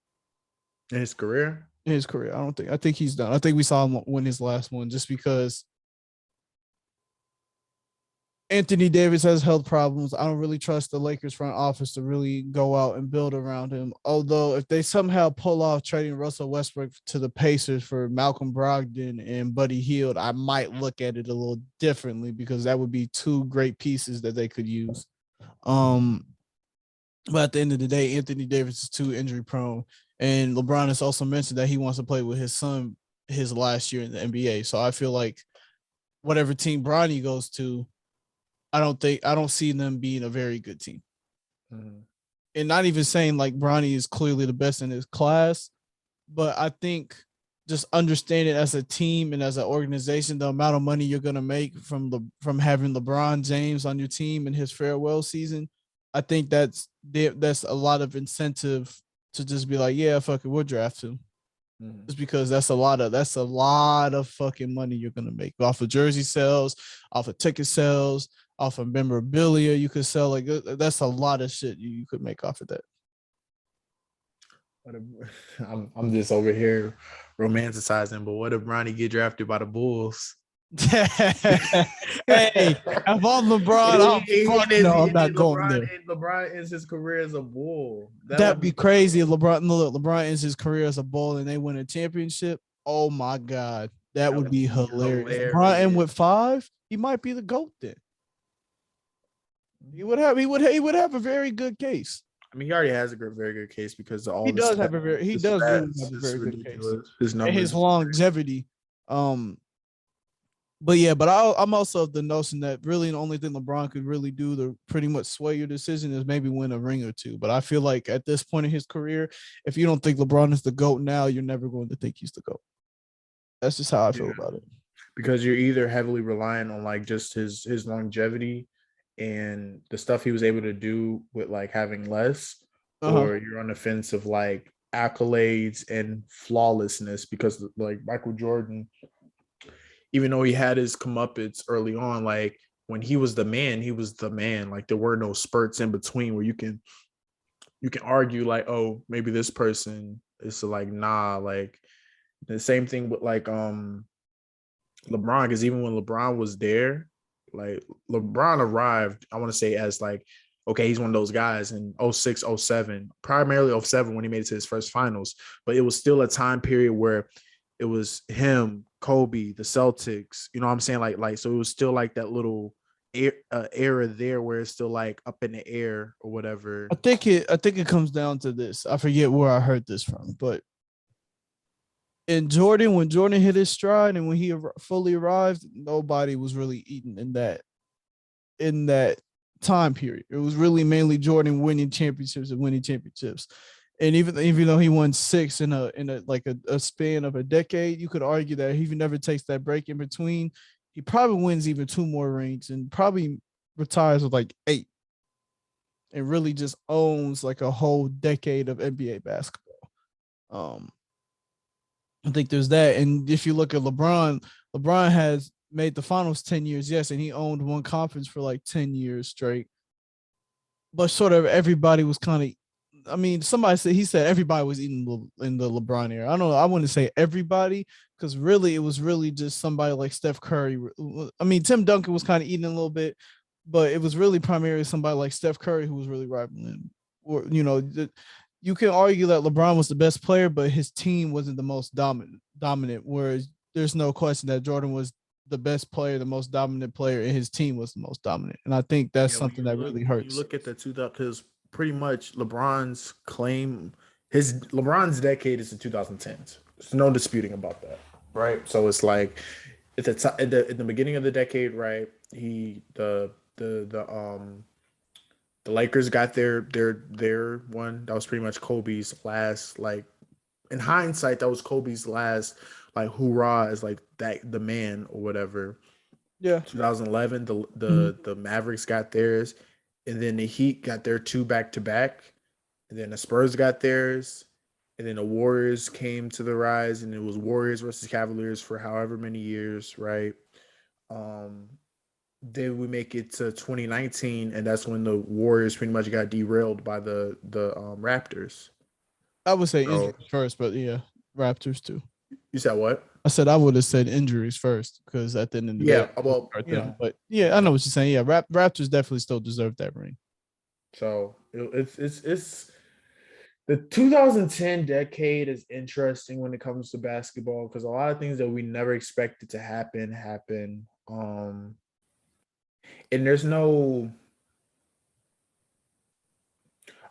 Speaker 2: in his career.
Speaker 1: I think he's done. I think we saw him win his last one just because Anthony Davis has health problems. I don't really trust the Lakers front office to really go out and build around him. Although if they somehow pull off trading Russell Westbrook to the Pacers for Malcolm Brogdon and Buddy Hield, I might look at it a little differently because that would be 2 great pieces that they could use. But at the end of the day, Anthony Davis is too injury prone. And LeBron has also mentioned that he wants to play with his son his last year in the NBA. So I feel like whatever team Bronny goes to, I don't see them being a very good team.
Speaker 2: Mhm.
Speaker 1: And not even saying like Bronny is clearly the best in his class, but I think just understanding as a team and as an organization the amount of money you're gonna make from having LeBron James on your team in his farewell season, I think that's a lot of incentive to just be like, yeah, fuck it, we'll draft him.
Speaker 2: Mhm.
Speaker 1: Just because that's a lot of fucking money you're gonna make off of jersey sales, off of ticket sales, off of memorabilia. You could sell like that's a lot of shit you could make off of that.
Speaker 2: What if, I'm just over here romanticizing, but what if Ronnie get drafted by the Bulls?
Speaker 1: Hey, if I'm LeBron,
Speaker 2: he,
Speaker 1: oh
Speaker 2: he,
Speaker 1: fuck no, I'm not going
Speaker 2: LeBron
Speaker 1: there.
Speaker 2: LeBron ends his career as a Bull. That would
Speaker 1: That'd be
Speaker 2: be
Speaker 1: crazy. If LeBron ends his career as a Bull and they win a championship. Oh my god, that
Speaker 2: that
Speaker 1: would
Speaker 2: would
Speaker 1: be
Speaker 2: be
Speaker 1: hilarious. LeBron and
Speaker 2: hilarious.
Speaker 1: with 5, he might be the GOAT then. He would have a very good case.
Speaker 2: I mean, he already has a very good case because of
Speaker 1: He
Speaker 2: all the
Speaker 1: does
Speaker 2: stats.
Speaker 1: have a very he
Speaker 2: The
Speaker 1: does really
Speaker 2: stats
Speaker 1: have a
Speaker 2: is
Speaker 1: very good case.
Speaker 2: ridiculous. His
Speaker 1: And his
Speaker 2: numbers.
Speaker 1: longevity. Um, but yeah, but I'm also of the notion that really the only thing LeBron could really do to pretty much sway your decision is maybe win a ring or two. But I feel like at this point in his career, if you don't think LeBron is the GOAT now, you're never going to think he's the GOAT. That's just how I feel
Speaker 2: Yeah,
Speaker 1: about it.
Speaker 2: because you're either heavily relying on like just his longevity and the stuff he was able to do with like having less,
Speaker 1: Uh-huh.
Speaker 2: or you're on the fence of like accolades and flawlessness because like Michael Jordan, even though he had his comeuppance early on, like when he was the man, he was the man. Like there were no spurts in between where you can argue like, oh, maybe this person is like nah, like the same thing with like LeBron, because even when LeBron was there, like LeBron arrived, I want to say as like, okay, he's one of those guys in 06, 07, primarily 07 when he made it to his first finals, but it was still a time period where it was him, Kobe, the Celtics, you know what I'm saying? Like, so it was still like that little era there where it's still like up in the air or whatever.
Speaker 1: I think it comes down to this. I forget where I heard this from, but in Jordan, when Jordan hit his stride and when he fully arrived, nobody was really eating in that time period. It was really mainly Jordan winning championships and winning championships. And even though he won 6 in a like a span of a decade, you could argue that he never takes that break in between. He probably wins even 2 more rings and probably retires with like 8 and really just owns like a whole decade of NBA basketball. Um, I think there's that. And if you look at LeBron, LeBron has made the finals 10 years, yes, and he owned one conference for like 10 years straight. But sort of everybody was kind of, I mean, somebody said, he said everybody was eating in the LeBron era. I don't know. I wouldn't say everybody because really it was really just somebody like Steph Curry. I mean, Tim Duncan was kind of eating a little bit, but it was really primarily somebody like Steph Curry who was really rivaling. Or, you can argue that LeBron was the best player, but his team wasn't the most dominant. Whereas there's no question that Jordan was the best player, the most dominant player, and his team was the most dominant. And I think that's
Speaker 2: Yeah,
Speaker 1: something that really
Speaker 2: when you
Speaker 1: hurts.
Speaker 2: look at the two, because pretty much LeBron's decade is the 2010s. There's no disputing about that, right? So it's like at the time, in the beginning of the decade, right? He the Lakers got their one. That was pretty much Kobe's last, like in hindsight, that was Kobe's last like hoorah as like that the man or whatever.
Speaker 1: Yeah.
Speaker 2: 2011, the
Speaker 1: Mhm.
Speaker 2: the the Mavericks got theirs, and then the Heat got their two back to back, and then the Spurs got theirs, and then the Warriors came to the rise, and it was Warriors versus Cavaliers for however many years, right? Um, then we make it to 2019, and that's when the Warriors pretty much got derailed by the Raptors.
Speaker 1: I would say
Speaker 2: So
Speaker 1: injuries first, but yeah, Raptors too.
Speaker 2: you said what?
Speaker 1: I said I would have said injuries first because at the end of the day,
Speaker 2: Yeah, well,
Speaker 1: start them. But yeah, I know what you're saying. Yeah, Raptors definitely still deserve that ring.
Speaker 2: so it's the 2010 decade is interesting when it comes to basketball because a lot of things that we never expected to happen. And there's no,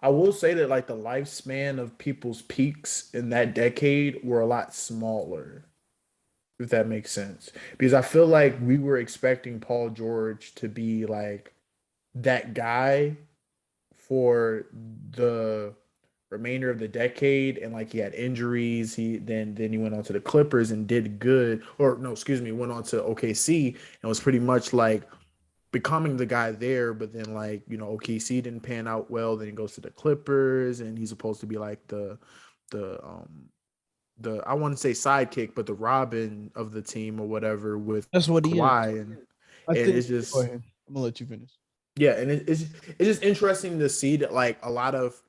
Speaker 2: I will say that like the lifespan of people's peaks in that decade were a lot smaller. if that makes sense. Because I feel like we were expecting Paul George to be like that guy for the remainder of the decade, and like he had injuries. He went on to the Clippers and did good, or no, excuse me, went on to OKC and was pretty much like becoming the guy there. But then like OKC didn't pan out well. Then he goes to the Clippers, and he's supposed to be like the the I want to say sidekick, but the Robin of the team or whatever with
Speaker 1: That's what he is.
Speaker 2: Kawhi,
Speaker 1: I
Speaker 2: and
Speaker 1: think.
Speaker 2: it's
Speaker 1: Go
Speaker 2: just
Speaker 1: ahead. I'm gonna let you finish.
Speaker 2: yeah, and it's just interesting to see that like a lot of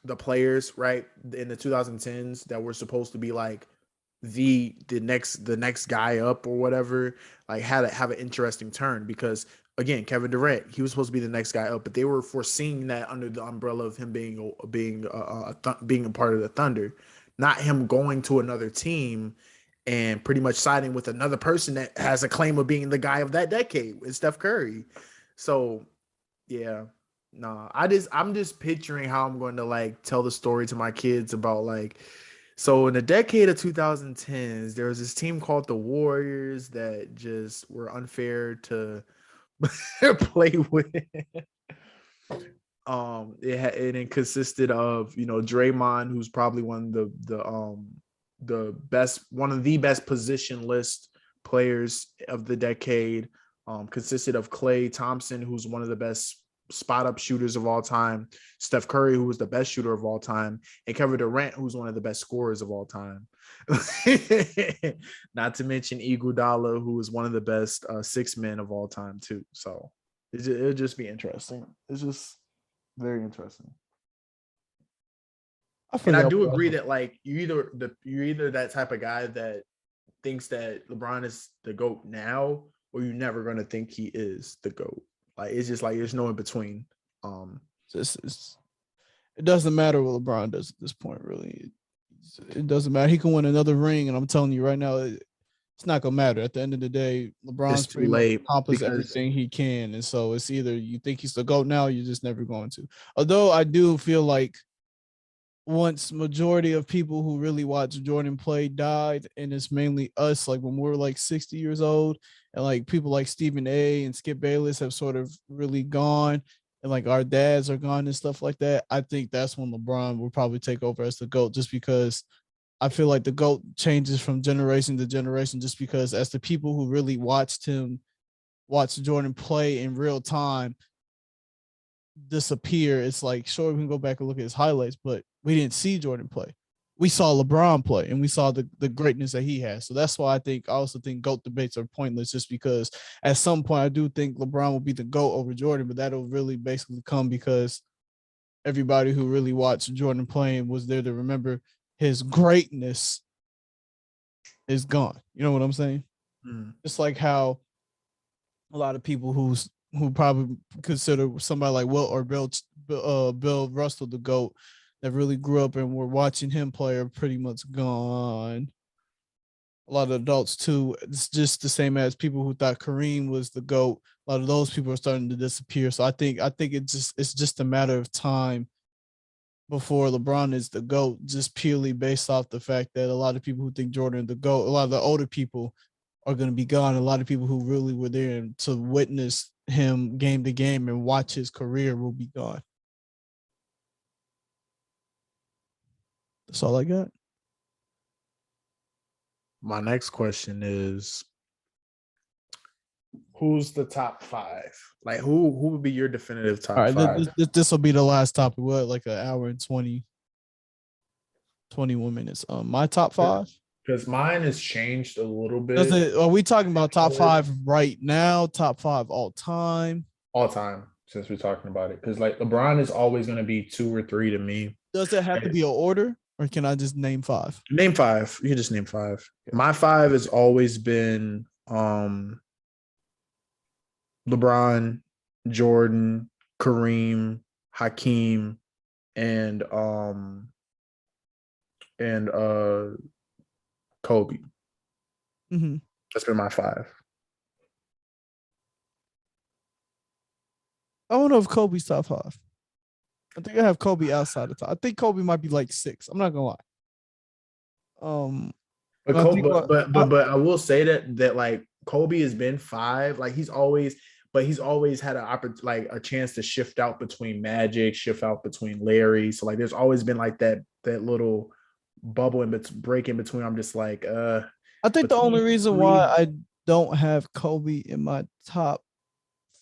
Speaker 2: the players right in the 2010s that were supposed to be like the next guy up or whatever, like had to have an interesting turn because again, Kevin Durant, he was supposed to be the next guy up, but they were foreseeing that under the umbrella of him being a part of the Thunder, not him going to another team and pretty much siding with another person that has a claim of being the guy of that decade, with Steph Curry. So yeah. No, I'm just picturing how I'm going to like tell the story to my kids about like so in the decade of 2010s, there was this team called the Warriors that just were unfair to play with. It consisted of Draymond, who's probably the best, one of the best position list players of the decade. Consisted of Klay Thompson, who's one of the best spot up shooters of all time, Steph Curry, who was the best shooter of all time, and Kevin Durant, who's one of the best scorers of all time. Not to mention Iguodala, who is one of the best six men of all time too. So it'll just be interesting. It's just very interesting.
Speaker 1: I
Speaker 2: And I
Speaker 1: forgot.
Speaker 2: do agree that like you're either that type of guy that thinks that LeBron is the GOAT now, or you're never gonna think he is the GOAT. Like it's just like there's no in between.
Speaker 1: It doesn't matter what LeBron does at this point, really. It doesn't matter. He can win another ring, and I'm telling you right now, it's not gonna matter. At the end of the day,
Speaker 2: It's
Speaker 1: LeBron's
Speaker 2: too
Speaker 1: pretty much
Speaker 2: late
Speaker 1: accomplished
Speaker 2: because
Speaker 1: everything he can, and so it's either you think he's the GOAT now, or you're just never going to. Although I do feel like once majority of people who really watch Jordan play died, and it's mainly us, like when we're like 60 years old, and like people like Stephen A and Skip Bayless have sort of really gone, and like our dads are gone and stuff like that. I think that's when LeBron will probably take over as the GOAT, just because I feel like the GOAT changes from generation to generation, just because as the people who really watch Jordan play in real time disappear, it's like sure we can go back and look at his highlights, but we didn't see Jordan play. We saw LeBron play, and we saw the greatness that he has. So that's why I also think GOAT debates are pointless, just because at some point I do think LeBron will be the GOAT over Jordan, but that'll really basically come because everybody who really watched Jordan playing was there to remember his greatness is gone. You know what I'm saying? It's like how a lot of people who probably consider somebody like Wilt or Bill Russell the GOAT that really grew up and were watching him play are pretty much gone. A lot of adults too. It's just the same as people who thought Kareem was the GOAT. A lot of those people are starting to disappear. So I think it's just a matter of time before LeBron is the GOAT, just purely based off the fact that a lot of people who think Jordan is the GOAT, a lot of the older people are going to be gone. A lot of people who really were there to witness him game to game and watch his career will be gone. That's all I got.
Speaker 2: my next question is who's the top five? Like who would be your definitive
Speaker 1: All
Speaker 2: top
Speaker 1: right,
Speaker 2: five?
Speaker 1: this will be the last topic. What, like an hour and 21 minutes. My top five.
Speaker 2: Because mine has changed a little
Speaker 1: Does
Speaker 2: bit
Speaker 1: it? Are we talking about top five right now? Top five all time?
Speaker 2: all time since we're talking about it. Because like LeBron is always going to be two or three to me.
Speaker 1: Does it have to be an order, or can I just name five?
Speaker 2: Name five. You can just name five.
Speaker 1: Okay.
Speaker 2: My five has always been LeBron, Jordan, Kareem, Hakeem, and and Kobe.
Speaker 1: Mm-hmm.
Speaker 2: That's been my five.
Speaker 1: I don't know if Kobe's top five. I think I have Kobe outside the top. I think Kobe might be like six. I'm not gonna lie.
Speaker 2: But
Speaker 1: When I
Speaker 2: Kobe,
Speaker 1: think about,
Speaker 2: but I will say that like Kobe has been five. Like he's always had like a chance to shift out between Magic, shift out between Larry. So like there's always been like that little bubble in break in between. I'm just like
Speaker 1: I think the only
Speaker 2: between
Speaker 1: reason why
Speaker 2: three.
Speaker 1: I don't have Kobe in my top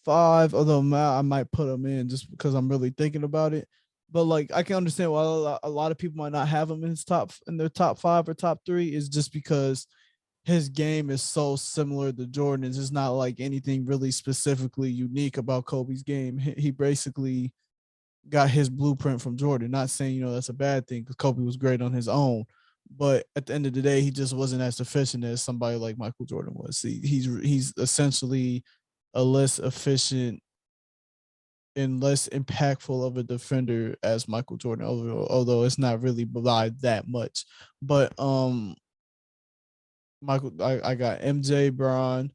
Speaker 1: five, although I might put him in just because I'm really thinking about it. But like I can understand why a lot of people might not have him in their top five or top three is just because his game is so similar to Jordan's. It's not like anything really specifically unique about Kobe's game. He basically got his blueprint from Jordan. Not saying, that's a bad thing because Kobe was great on his own. But at the end of the day, he just wasn't as efficient as somebody like Michael Jordan was. He's essentially a less efficient and less impactful of a defender as Michael Jordan, although it's not really by that much. But I got MJ Braun.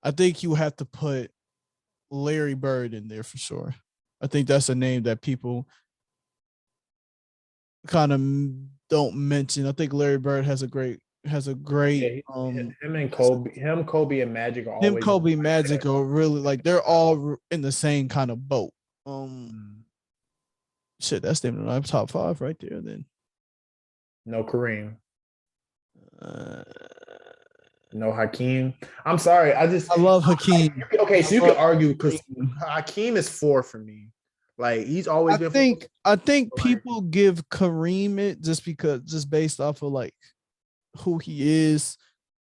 Speaker 1: I think you have to put Larry Bird in there for sure. I think that's a name that people kind of don't mention. I think Larry Bird has a great
Speaker 2: Yeah, Kobe and Magic are always
Speaker 1: Kobe, Magic are really like they're all in the same kind of boat.
Speaker 2: mm,
Speaker 1: Shit, that's them in my top five right there. Then
Speaker 2: no Kareem,
Speaker 1: uh,
Speaker 2: no Hakeem. I'm sorry,
Speaker 1: I love Hakeem.
Speaker 2: okay, so you could argue because
Speaker 1: Hakeem.
Speaker 2: Hakeem is four for me. Like he's always been four.
Speaker 1: I think
Speaker 2: Like,
Speaker 1: people give Kareem it just based off of like who he is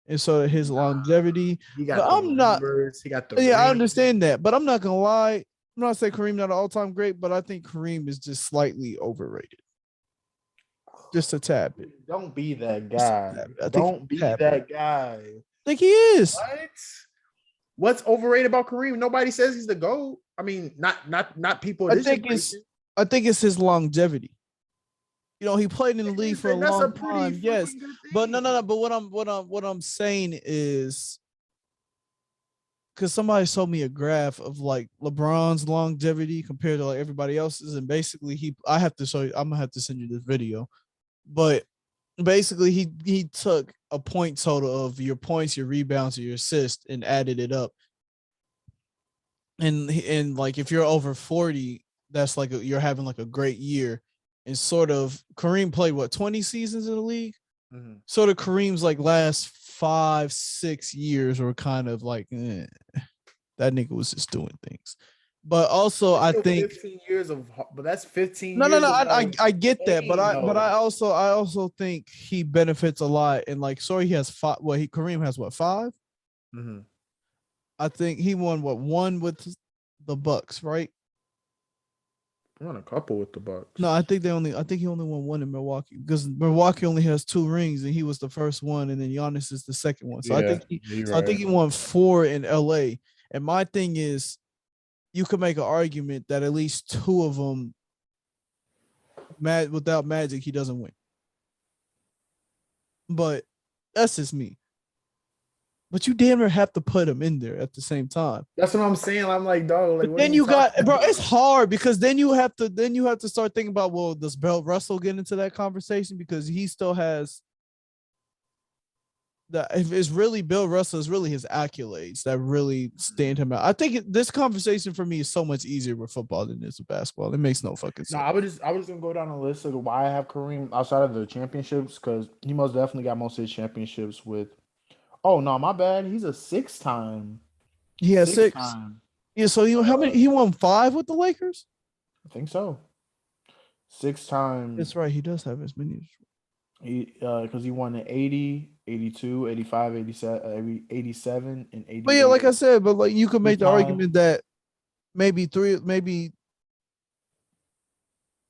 Speaker 1: and sort of his longevity.
Speaker 2: he
Speaker 1: But
Speaker 2: got the
Speaker 1: I'm not.
Speaker 2: numbers. He got the
Speaker 1: Yeah, I
Speaker 2: ring.
Speaker 1: understand that, but I'm not gonna lie. I'm not saying Kareem not an all-time great, but I think Kareem is just slightly overrated, just a tad bit.
Speaker 2: Don't be that guy.
Speaker 1: I think
Speaker 2: Don't
Speaker 1: he's a
Speaker 2: be
Speaker 1: tad bit.
Speaker 2: that guy.
Speaker 1: I think he is.
Speaker 2: What? What's overrated about Kareem? Nobody says he's the GOAT. I mean, not people of
Speaker 1: I
Speaker 2: this
Speaker 1: think it's.
Speaker 2: generation.
Speaker 1: I think it's his longevity. He played in the league for a
Speaker 2: That's a
Speaker 1: long
Speaker 2: pretty
Speaker 1: time, yes,
Speaker 2: fucking good
Speaker 1: but
Speaker 2: thing.
Speaker 1: no. But what I'm saying is because somebody showed me a graph of like LeBron's longevity compared to like everybody else's, and basically I have to show you. I'm gonna have to send you this video, but basically he took a point total of your points, your rebounds, your assists, and added it up. And like if you're over 40, that's like you're having like a great year. And sort of Kareem played what 20 seasons in the league.
Speaker 2: Mhm.
Speaker 1: Sort of Kareem's like last 5-6 years were kind of like that nigga was just doing things. But also
Speaker 2: It's
Speaker 1: I
Speaker 2: still
Speaker 1: think
Speaker 2: 15 years of, but that's 15
Speaker 1: no,
Speaker 2: years of
Speaker 1: I get that, but
Speaker 2: pain,
Speaker 1: I
Speaker 2: though.
Speaker 1: also think he benefits a lot. And like, sorry, he has five. Well, Kareem has what, five?
Speaker 2: Mhm.
Speaker 1: I think he won what, one with the Bucks, right?
Speaker 2: Won a couple with the Bucks.
Speaker 1: No, I think he only won one in Milwaukee because Milwaukee only has two rings and he was the first one, and then Giannis is the second one.
Speaker 2: Yeah, you're
Speaker 1: I think
Speaker 2: right.
Speaker 1: he won four in LA. And my thing is, you could make an argument that at least two of them, without Magic, he doesn't win. But that's just me. But you damn near have to put him in there at the same time.
Speaker 2: That's what I'm saying. I'm like, dog, like,
Speaker 1: But
Speaker 2: what are
Speaker 1: then
Speaker 2: you
Speaker 1: you got,
Speaker 2: talking
Speaker 1: bro, it's
Speaker 2: about?
Speaker 1: hard because then you have to start thinking about, well, does Bill Russell get into that conversation because he still has that. If it's really Bill Russell, it's really his accolades that really stand him out. I think this conversation for me is so much easier with football than it is with basketball. It makes no fucking
Speaker 2: No,
Speaker 1: sense.
Speaker 2: I was just gonna go down the list of why I have Kareem outside of the championships because he most definitely got most of his championships with. Oh no, my bad. He's a
Speaker 1: He has
Speaker 2: six
Speaker 1: six.
Speaker 2: time.
Speaker 1: Yeah, so how many? He won five with the Lakers.
Speaker 2: I think so. Six time.
Speaker 1: That's right. He does have as many.
Speaker 2: He because he won in 80, 82, 85, 87, 87 and
Speaker 1: But yeah, like
Speaker 2: 88.
Speaker 1: I said, but like you could
Speaker 2: Three
Speaker 1: make the
Speaker 2: time.
Speaker 1: argument that maybe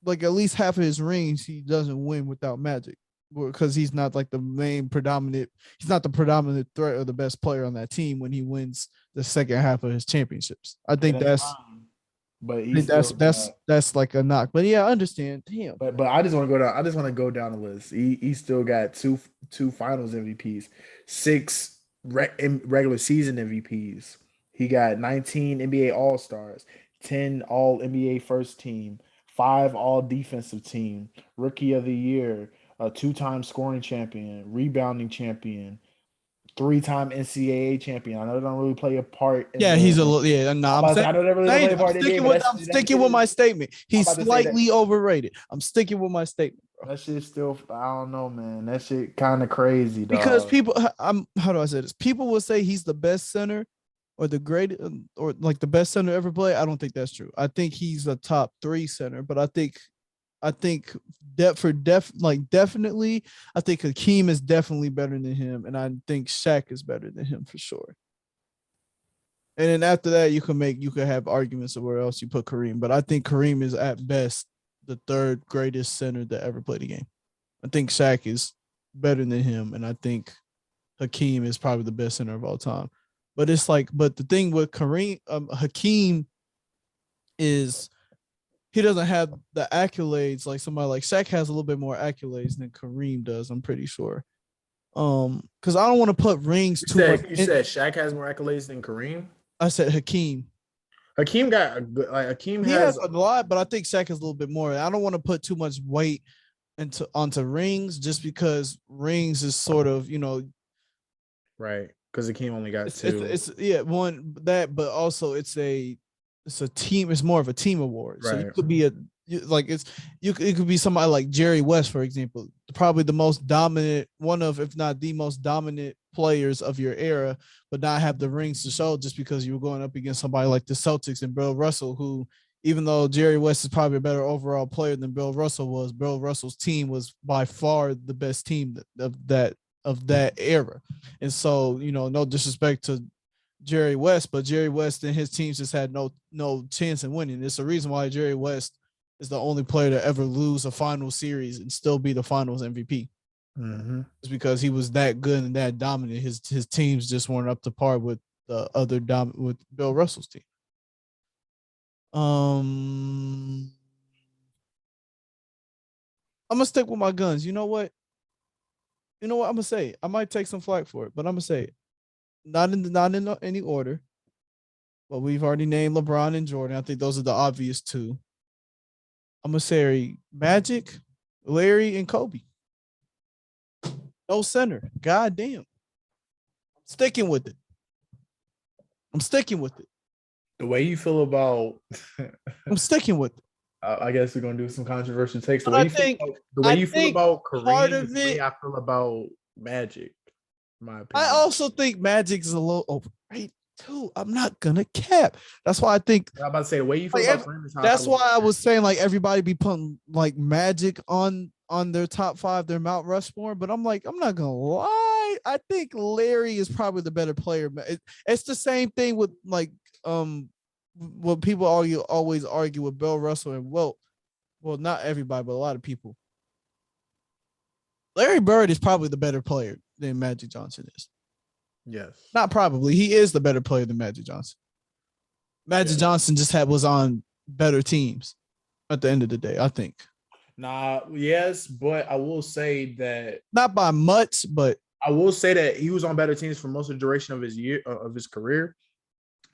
Speaker 1: like at least half of his rings he doesn't win without Magic because he's not like the main predominant. He's not the predominant threat or the best player on that team when he wins the second half of his championships.
Speaker 2: Yeah, that's fine. But
Speaker 1: I
Speaker 2: he
Speaker 1: think
Speaker 2: still got.
Speaker 1: that's like a knock. But yeah, I understand. Damn.
Speaker 2: But I just want to go down. I just want to go down the list. He still got two Finals MVPs, six regular season MVPs. He got 19 NBA All Stars, 10 All NBA First Team, five All Defensive Team, Rookie of the Year, a 2-time scoring champion, rebounding champion, 3-time NCAA champion. I know they don't really play a part in
Speaker 1: Yeah,
Speaker 2: the.
Speaker 1: he's a little. Yeah, no,
Speaker 2: I'm
Speaker 1: I'm
Speaker 2: about to say,
Speaker 1: saying.
Speaker 2: I know they really don't play a part in it, but
Speaker 1: I'm sticking with my statement.
Speaker 2: I'm
Speaker 1: He's
Speaker 2: about to say that
Speaker 1: slightly overrated. I'm sticking with my statement, bro.
Speaker 2: that shit still. I don't know, man. That shit kind of crazy,
Speaker 1: Because
Speaker 2: dog.
Speaker 1: people, how do I say this? People will say he's the best center, or the great, or like the best center ever play. I don't think that's true. I think he's a top 3 center, but I think definitely, I think Hakeem is definitely better than him, and I think Shaq is better than him for sure. And then after that, you could have arguments of where else you put Kareem, but I think Kareem is at best the 3rd greatest center that ever played the game. I think Shaq is better than him, and I think Hakeem is probably the best center of all time. But it's like, but the thing with Hakeem is he doesn't have the accolades like somebody like Shaq has a little bit more accolades than Kareem does. I'm pretty sure. Because I don't want to put rings too much.
Speaker 2: You said Shaq has more accolades than Kareem.
Speaker 1: I said Hakeem.
Speaker 2: Hakeem got a good, like Hakeem
Speaker 1: He
Speaker 2: has
Speaker 1: has a lot, but I think Shaq has a little bit more. I don't want to put too much weight onto rings just because rings is sort of
Speaker 2: right because Hakeem only got
Speaker 1: it's,
Speaker 2: 2.
Speaker 1: yeah, one that, but also it's a team. It's more of a team award. So you
Speaker 2: Right.
Speaker 1: could be it could be somebody like Jerry West, for example, probably the most dominant, one of, if not the most dominant players of your era, but not have the rings to show just because you were going up against somebody like the Celtics and Bill Russell, who, even though Jerry West is probably a better overall player than Bill Russell was, Bill Russell's team was by far the best team of that era. And so, no disrespect to Jerry West, but Jerry West and his teams just had no chance in winning. It's the reason why Jerry West is the only player to ever lose a final series and still be the finals MVP.
Speaker 2: Mm-hmm.
Speaker 1: It's because he was that good and that dominant. His teams just weren't up to par with the other with Bill Russell's team. I'm gonna stick with my guns. You know what? I'm gonna say it. I might take some flack for it, but I'm gonna say it. Not in any order. But we've already named LeBron and Jordan. I think those are the obvious 2. I'm gonna say Magic, Larry, and Kobe. No center. God damn. I'm sticking with it.
Speaker 2: The way you feel about,
Speaker 1: I'm sticking with it.
Speaker 2: I guess we're gonna do some controversial takes. The
Speaker 1: But
Speaker 2: way
Speaker 1: I
Speaker 2: you
Speaker 1: think
Speaker 2: feel about, the way you feel about
Speaker 1: part
Speaker 2: Kareem is
Speaker 1: of
Speaker 2: the way
Speaker 1: it.
Speaker 2: I feel about Magic. In my
Speaker 1: I
Speaker 2: opinion,
Speaker 1: also think Magic is a little overrated too. I'm not gonna cap. That's why I think.
Speaker 2: I'm about to say the way you feel
Speaker 1: Like,
Speaker 2: about Kareem is how I
Speaker 1: that's
Speaker 2: feel about
Speaker 1: why I
Speaker 2: Magic.
Speaker 1: was saying like everybody be putting like Magic on their top 5, their Mount Rushmore, but I'm like, I'm not gonna lie. I think Larry is probably the better player. It's the same thing with like what people always argue with Bill Russell and Wilt. Well, not everybody, but a lot of people. Larry Bird is probably the better player than Magic Johnson is.
Speaker 2: Yes.
Speaker 1: Not probably. He is the better player than Magic Johnson. Magic Johnson just was on better teams at the end of the day, I think.
Speaker 2: Nah, yes, but I will say that
Speaker 1: not by much, but
Speaker 2: I will say that he was on better teams for most of the duration of his career.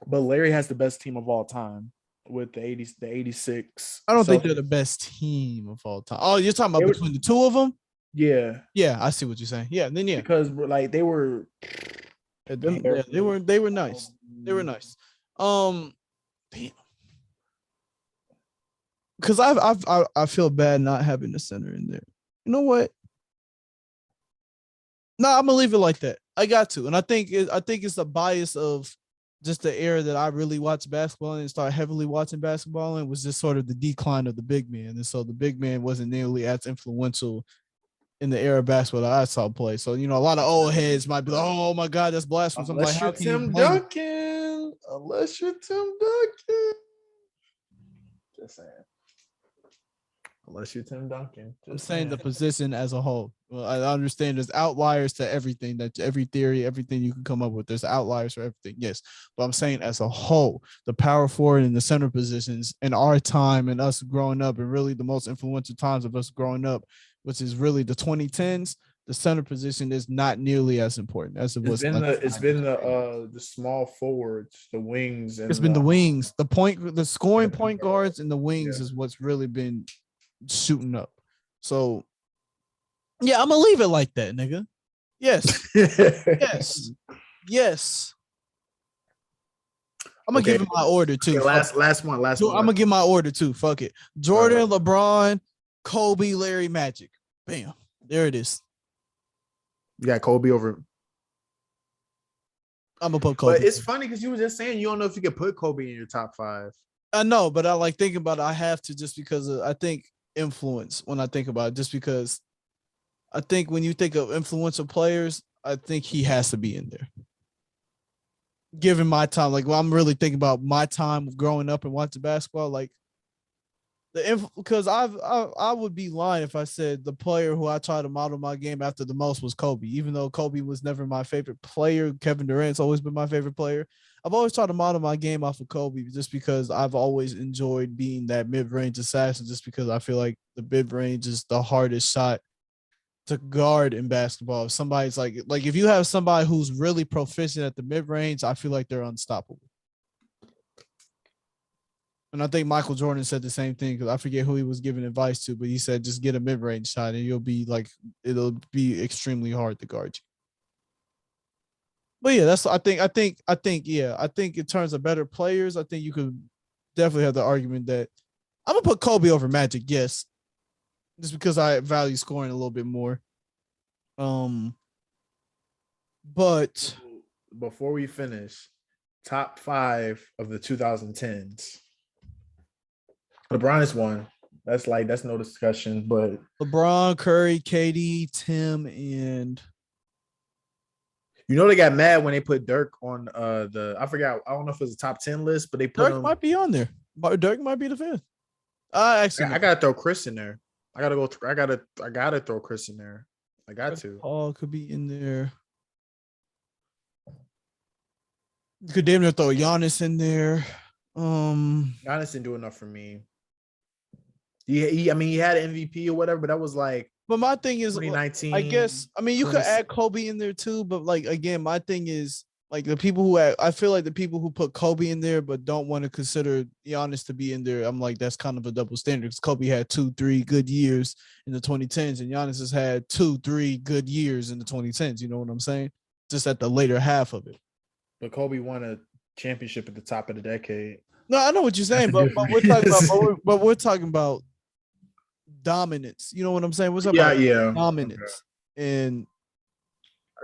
Speaker 2: But Larry has the best team of all time with the 86.
Speaker 1: I don't think
Speaker 2: Celtics.
Speaker 1: they're the best team of all time. Oh, you're talking about between the 2 of them?
Speaker 2: Yeah.
Speaker 1: Yeah, I see what you're saying. Yeah, then yeah.
Speaker 2: Because like they were
Speaker 1: they were nice. They were nice. Damn. Because I feel bad not having the center in there. You know what? No, I'm gonna leave it like that. I got to, and I think it's a bias of just the era that I really watched basketball and started heavily watching basketball, and was just sort of the decline of the big man, and so the big man wasn't nearly as influential in the era of basketball that I saw play. So a lot of old heads might be like, "Oh my God, that's blasphemous." I'm like,
Speaker 2: unless
Speaker 1: "How
Speaker 2: you're
Speaker 1: can you
Speaker 2: Tim
Speaker 1: blame?"
Speaker 2: Duncan. Unless you're Tim Duncan. Just saying. Unless you're Tim Duncan.
Speaker 1: I'm saying the position as a whole. Well, I understand there's outliers to everything, that every theory, everything you can come up with. There's outliers for everything, yes. But I'm saying as a whole, the power forward and the center positions in our time and us growing up, and really the most influential times of us growing up, which is really the 2010s, the center position is not nearly as important as it was.
Speaker 2: It's been the small forwards, the wings, and
Speaker 1: It's been the wings, the scoring point guards, and the wings is what's really been shooting up. So Yeah, I'm gonna leave it like that, nigga. Yes, yes, yes. I'm gonna
Speaker 2: Okay.
Speaker 1: give him my order too.
Speaker 2: Okay,
Speaker 1: Fuck
Speaker 2: last one, last
Speaker 1: it. I'm
Speaker 2: one.
Speaker 1: gonna give my order too. Fuck it. Jordan, LeBron, Kobe, Larry, Magic. Bam. There it is.
Speaker 2: You got Kobe over.
Speaker 1: I'm gonna put
Speaker 2: But
Speaker 1: Kobe.
Speaker 2: it's funny because you were just saying you don't know if you could put Kobe in your top 5.
Speaker 1: I know, but I like thinking about it. I have to just because I think influence when I think about it, just because I think when you think of influential players, I think he has to be in there. Given my time, like when I'm really thinking about my time growing up and watching basketball, like because I would be lying if I said the player who I tried to model my game after the most was Kobe. Even though Kobe was never my favorite player, Kevin Durant's always been my favorite player. I've always tried to model my game off of Kobe just because I've always enjoyed being that mid-range assassin. Just because I feel like the mid-range is the hardest shot to guard in basketball. If somebody's like if you have somebody who's really proficient at the mid-range, I feel like they're unstoppable. And I think Michael Jordan said the same thing because I forget who he was giving advice to, but he said just get a mid-range shot and it'll be extremely hard to guard you. But yeah, that's I think yeah, I think in terms of better players, I think you could definitely have the argument that I'm gonna put Kobe over Magic, yes, just because I value scoring a little bit more. But
Speaker 2: Before we finish, top 5 of the 2010s. LeBron is one. That's no discussion. But
Speaker 1: LeBron, Curry, KD, Tim, and
Speaker 2: you know they got mad when they put Dirk on I forgot. I don't know if it was a top 10 list, but they put
Speaker 1: Dirk
Speaker 2: him.
Speaker 1: might be on there. Dirk might be the fifth. Actually,
Speaker 2: I gotta throw Chris in there. I gotta throw Chris in there. I got to.
Speaker 1: Paul could be in there. You could damn near throw Giannis in there.
Speaker 2: Giannis didn't do enough for me. I mean, he had an MVP or whatever, but that was like.
Speaker 1: But my thing is,
Speaker 2: 2019.
Speaker 1: I guess, I mean, you could add Kobe in there too, but like again, my thing is like the people who I feel like the people who put Kobe in there but don't want to consider Giannis to be in there. I'm like, that's kind of a double standard because Kobe had 2-3 good years in the 2010s, and Giannis has had 2-3 good years in the 2010s. You know what I'm saying? Just at the later half of it.
Speaker 2: But Kobe won a championship at the top of the decade.
Speaker 1: No, I know what you're saying, but we're talking about dominance. You know what I'm saying? We're talking about dominance. Okay. And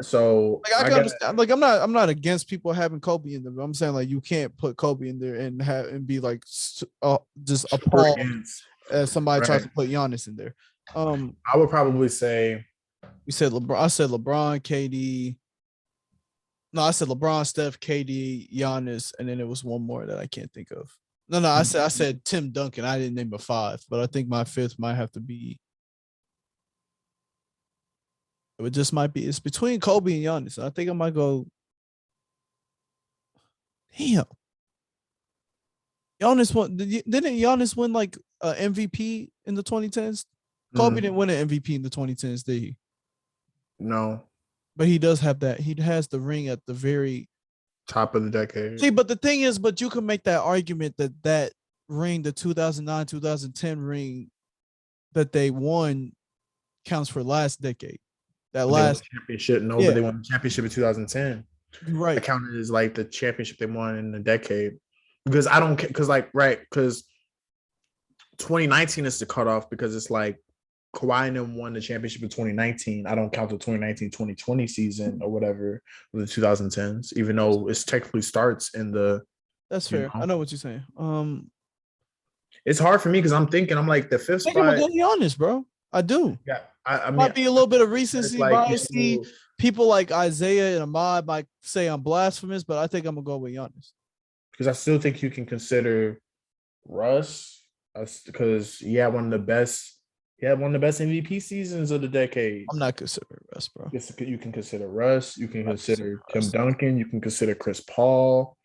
Speaker 2: so
Speaker 1: like, I can understand. Like I'm not against people having Kobe in them. I'm saying like you can't put Kobe in there and be like just appalled as somebody tries to put Giannis in there.
Speaker 2: I would probably say
Speaker 1: we said LeBron. I said LeBron, KD. No, I said LeBron, Steph, KD, Giannis, and then there was one more that I can't think of. No, I said Tim Duncan. I didn't name a 5, but I think my 5th might have to be. It just might be. It's between Kobe and Giannis. I think I might go. Damn. Giannis won. Didn't Giannis win like an MVP in the 2010s? Kobe didn't win an MVP in the 2010s, did he?
Speaker 2: No.
Speaker 1: But he does have that. He has the ring at the very
Speaker 2: top of the decade.
Speaker 1: See, but the thing is, but you can make that argument that ring, the 2009, 2010 ring that they won counts for last decade. That last
Speaker 2: championship. No, but they won the championship in 2010.
Speaker 1: Right.
Speaker 2: That counted as like the championship they won in the decade. Because I don't because 2019 is the cutoff because it's like Kawhi and them won the championship in 2019. I don't count the 2019-2020 season or whatever with the 2010s, even though it technically starts in the.
Speaker 1: That's fair. I know what you're saying.
Speaker 2: It's hard for me because I'm like the 5th spot.
Speaker 1: I'm gonna be honest, bro. I do.
Speaker 2: Yeah, I mean,
Speaker 1: might be a little bit of recency bias. People like Isaiah and Ahmad might say I'm blasphemous, but I think I'm gonna go with Giannis.
Speaker 2: Because I still think you can consider Russ because he had one of the best MVP seasons of the decade.
Speaker 1: I'm not considering Russ, bro.
Speaker 2: You can consider Russ. You can consider Tim Duncan. You can consider Chris Paul.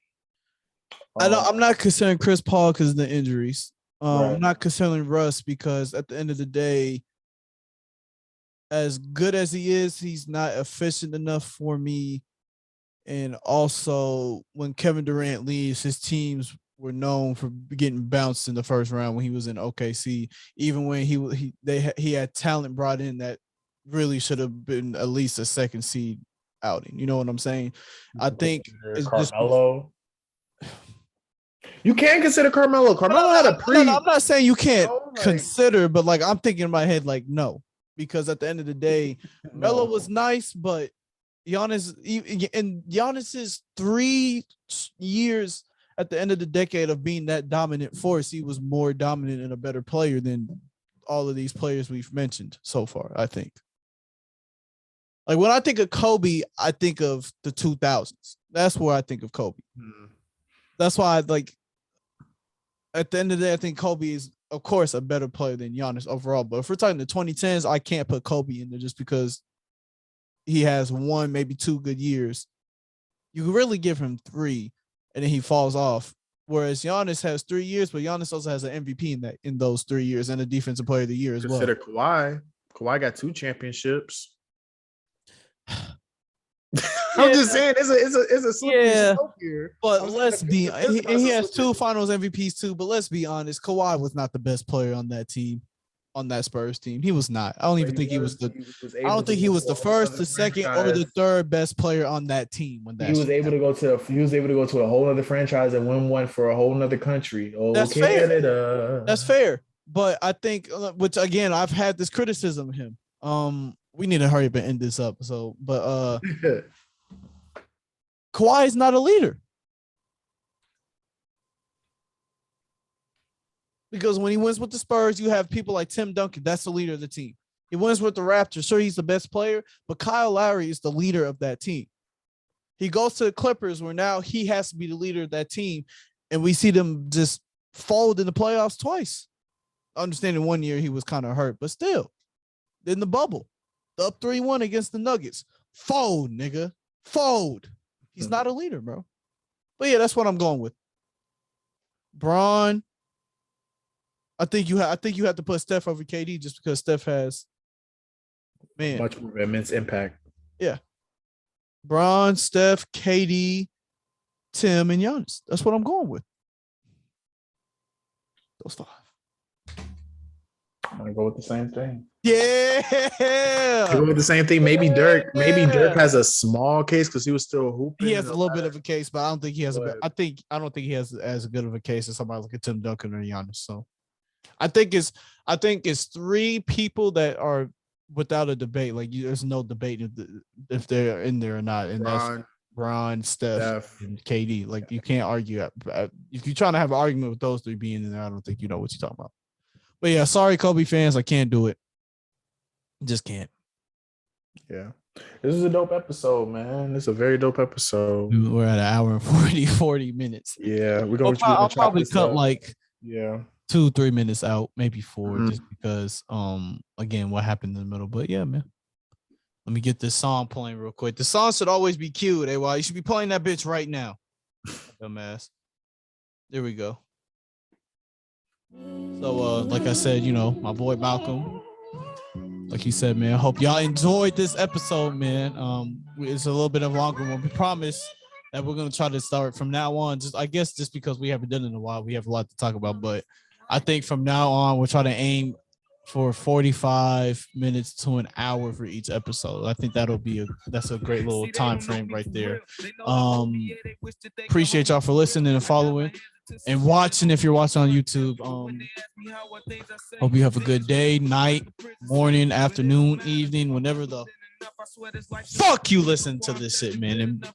Speaker 1: I'm not considering Chris Paul because of the injuries. I'm not considering Russ because at the end of the day, as good as he is, he's not efficient enough for me. And also, when Kevin Durant leaves, his teams were known for getting bounced in the first round when he was in OKC. Even when he had talent brought in that really should have been at least a second seed outing. You know what I'm saying? I think it's just
Speaker 2: Carmelo. You can consider Carmelo. Carmelo had a
Speaker 1: I'm not saying you can't
Speaker 2: like,
Speaker 1: consider, but like I'm thinking in my head, like no, because at the end of the day, Melo was nice, but Giannis's 3 years at the end of the decade of being that dominant force, he was more dominant and a better player than all of these players we've mentioned so far, I think. Like when I think of Kobe, I think of the 2000s. That's where I think of Kobe. That's why at the end of the day, I think Kobe is, of course, a better player than Giannis overall. But if we're talking the 2010s, I can't put Kobe in there just because he has 1, maybe 2 good years. You really give him 3, and then he falls off. Whereas Giannis has 3 years, but Giannis also has an MVP in those 3 years and a Defensive Player of the Year as well.
Speaker 2: Consider Kawhi. Kawhi got 2 championships. I'm just saying it's a slippery slope here.
Speaker 1: But let's be he has 2 finals MVPs too, but let's be honest, Kawhi was not the best player on that team, on that Spurs team. He was not. I don't even think he was the first, the second, or the third best player on that team when that
Speaker 2: he was able to go to a whole other franchise and win one for a whole other country. Oh,
Speaker 1: that's fair. That's fair. But I think, which again, I've had this criticism of him. We need to hurry up and end this up. So, but Kawhi is not a leader. Because when he wins with the Spurs, you have people like Tim Duncan. That's the leader of the team. He wins with the Raptors. Sure, he's the best player, but Kyle Lowry is the leader of that team. He goes to the Clippers where now he has to be the leader of that team, and we see them just fold in the playoffs twice. Understanding 1 year he was kind of hurt, but still, in the bubble, up 3-1 against the Nuggets. Fold, nigga. Fold. He's not a leader, bro. But yeah, that's what I'm going with. Bron. I think you have to put Steph over KD just because Steph has
Speaker 2: much more immense impact.
Speaker 1: Yeah. Bron, Steph, KD, Tim, and Giannis. That's what I'm going with. Those 5.
Speaker 2: I'm gonna go with the same thing.
Speaker 1: Yeah.
Speaker 2: Go with the same thing. Maybe Dirk. Yeah. Maybe Dirk has a small case because he was still hooping.
Speaker 1: He has a little bit of a case, but I don't think he has I don't think he has as good of a case as somebody like Tim Duncan or Giannis. So I think it's 3 people that are without a debate. Like there's no debate if they're in there or not, and that's Bron, Steph, and KD. Like you can't argue. If you're trying to have an argument with those 3 being in there, I don't think you know what you're talking about. But yeah, sorry, Kobe fans, I can't do it. Just can't.
Speaker 2: Yeah. This is a dope episode, man. It's a very dope episode.
Speaker 1: We're at an hour and 40 minutes.
Speaker 2: Yeah,
Speaker 1: I'll probably cut like 2-3 minutes out, maybe 4, just because again, what happened in the middle. But yeah, man. Let me get this song playing real quick. The song should always be queued, AY. You should be playing that bitch right now. Dumbass. There we go. So like I said, my boy Malcolm. Like he said, man, I hope y'all enjoyed this episode, man. It's a little bit of a longer one. We promise that we're gonna try to start from now on. Just because we haven't done it in a while, we have a lot to talk about. But I think from now on, we'll try to aim for 45 minutes to an hour for each episode. I think that's a great little time frame right there. Appreciate y'all for listening and following and watching. If you're watching on YouTube, hope you have a good day, night, morning, afternoon, evening, whenever the fuck you listen to this shit, man. And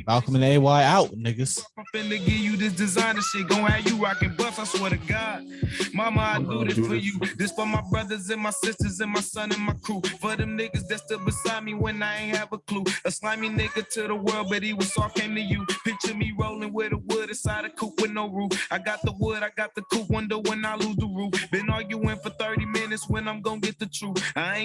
Speaker 1: Malcolm and AY out, niggas. I'm finna give you this designer shit, gonna have you rocking buffs, I swear to God. Mama, I do this for you. This for my brothers and my sisters and my son and my crew. For them niggas that stood beside me when I ain't have a clue. A slimy nigga to the world, but he was soft, came to you. Picture me rolling with a wood inside a coupe with no roof. I got the wood, I got the coupe, wonder when I lose the roof. Been arguing for 30 minutes when I'm gonna get the truth. I ain't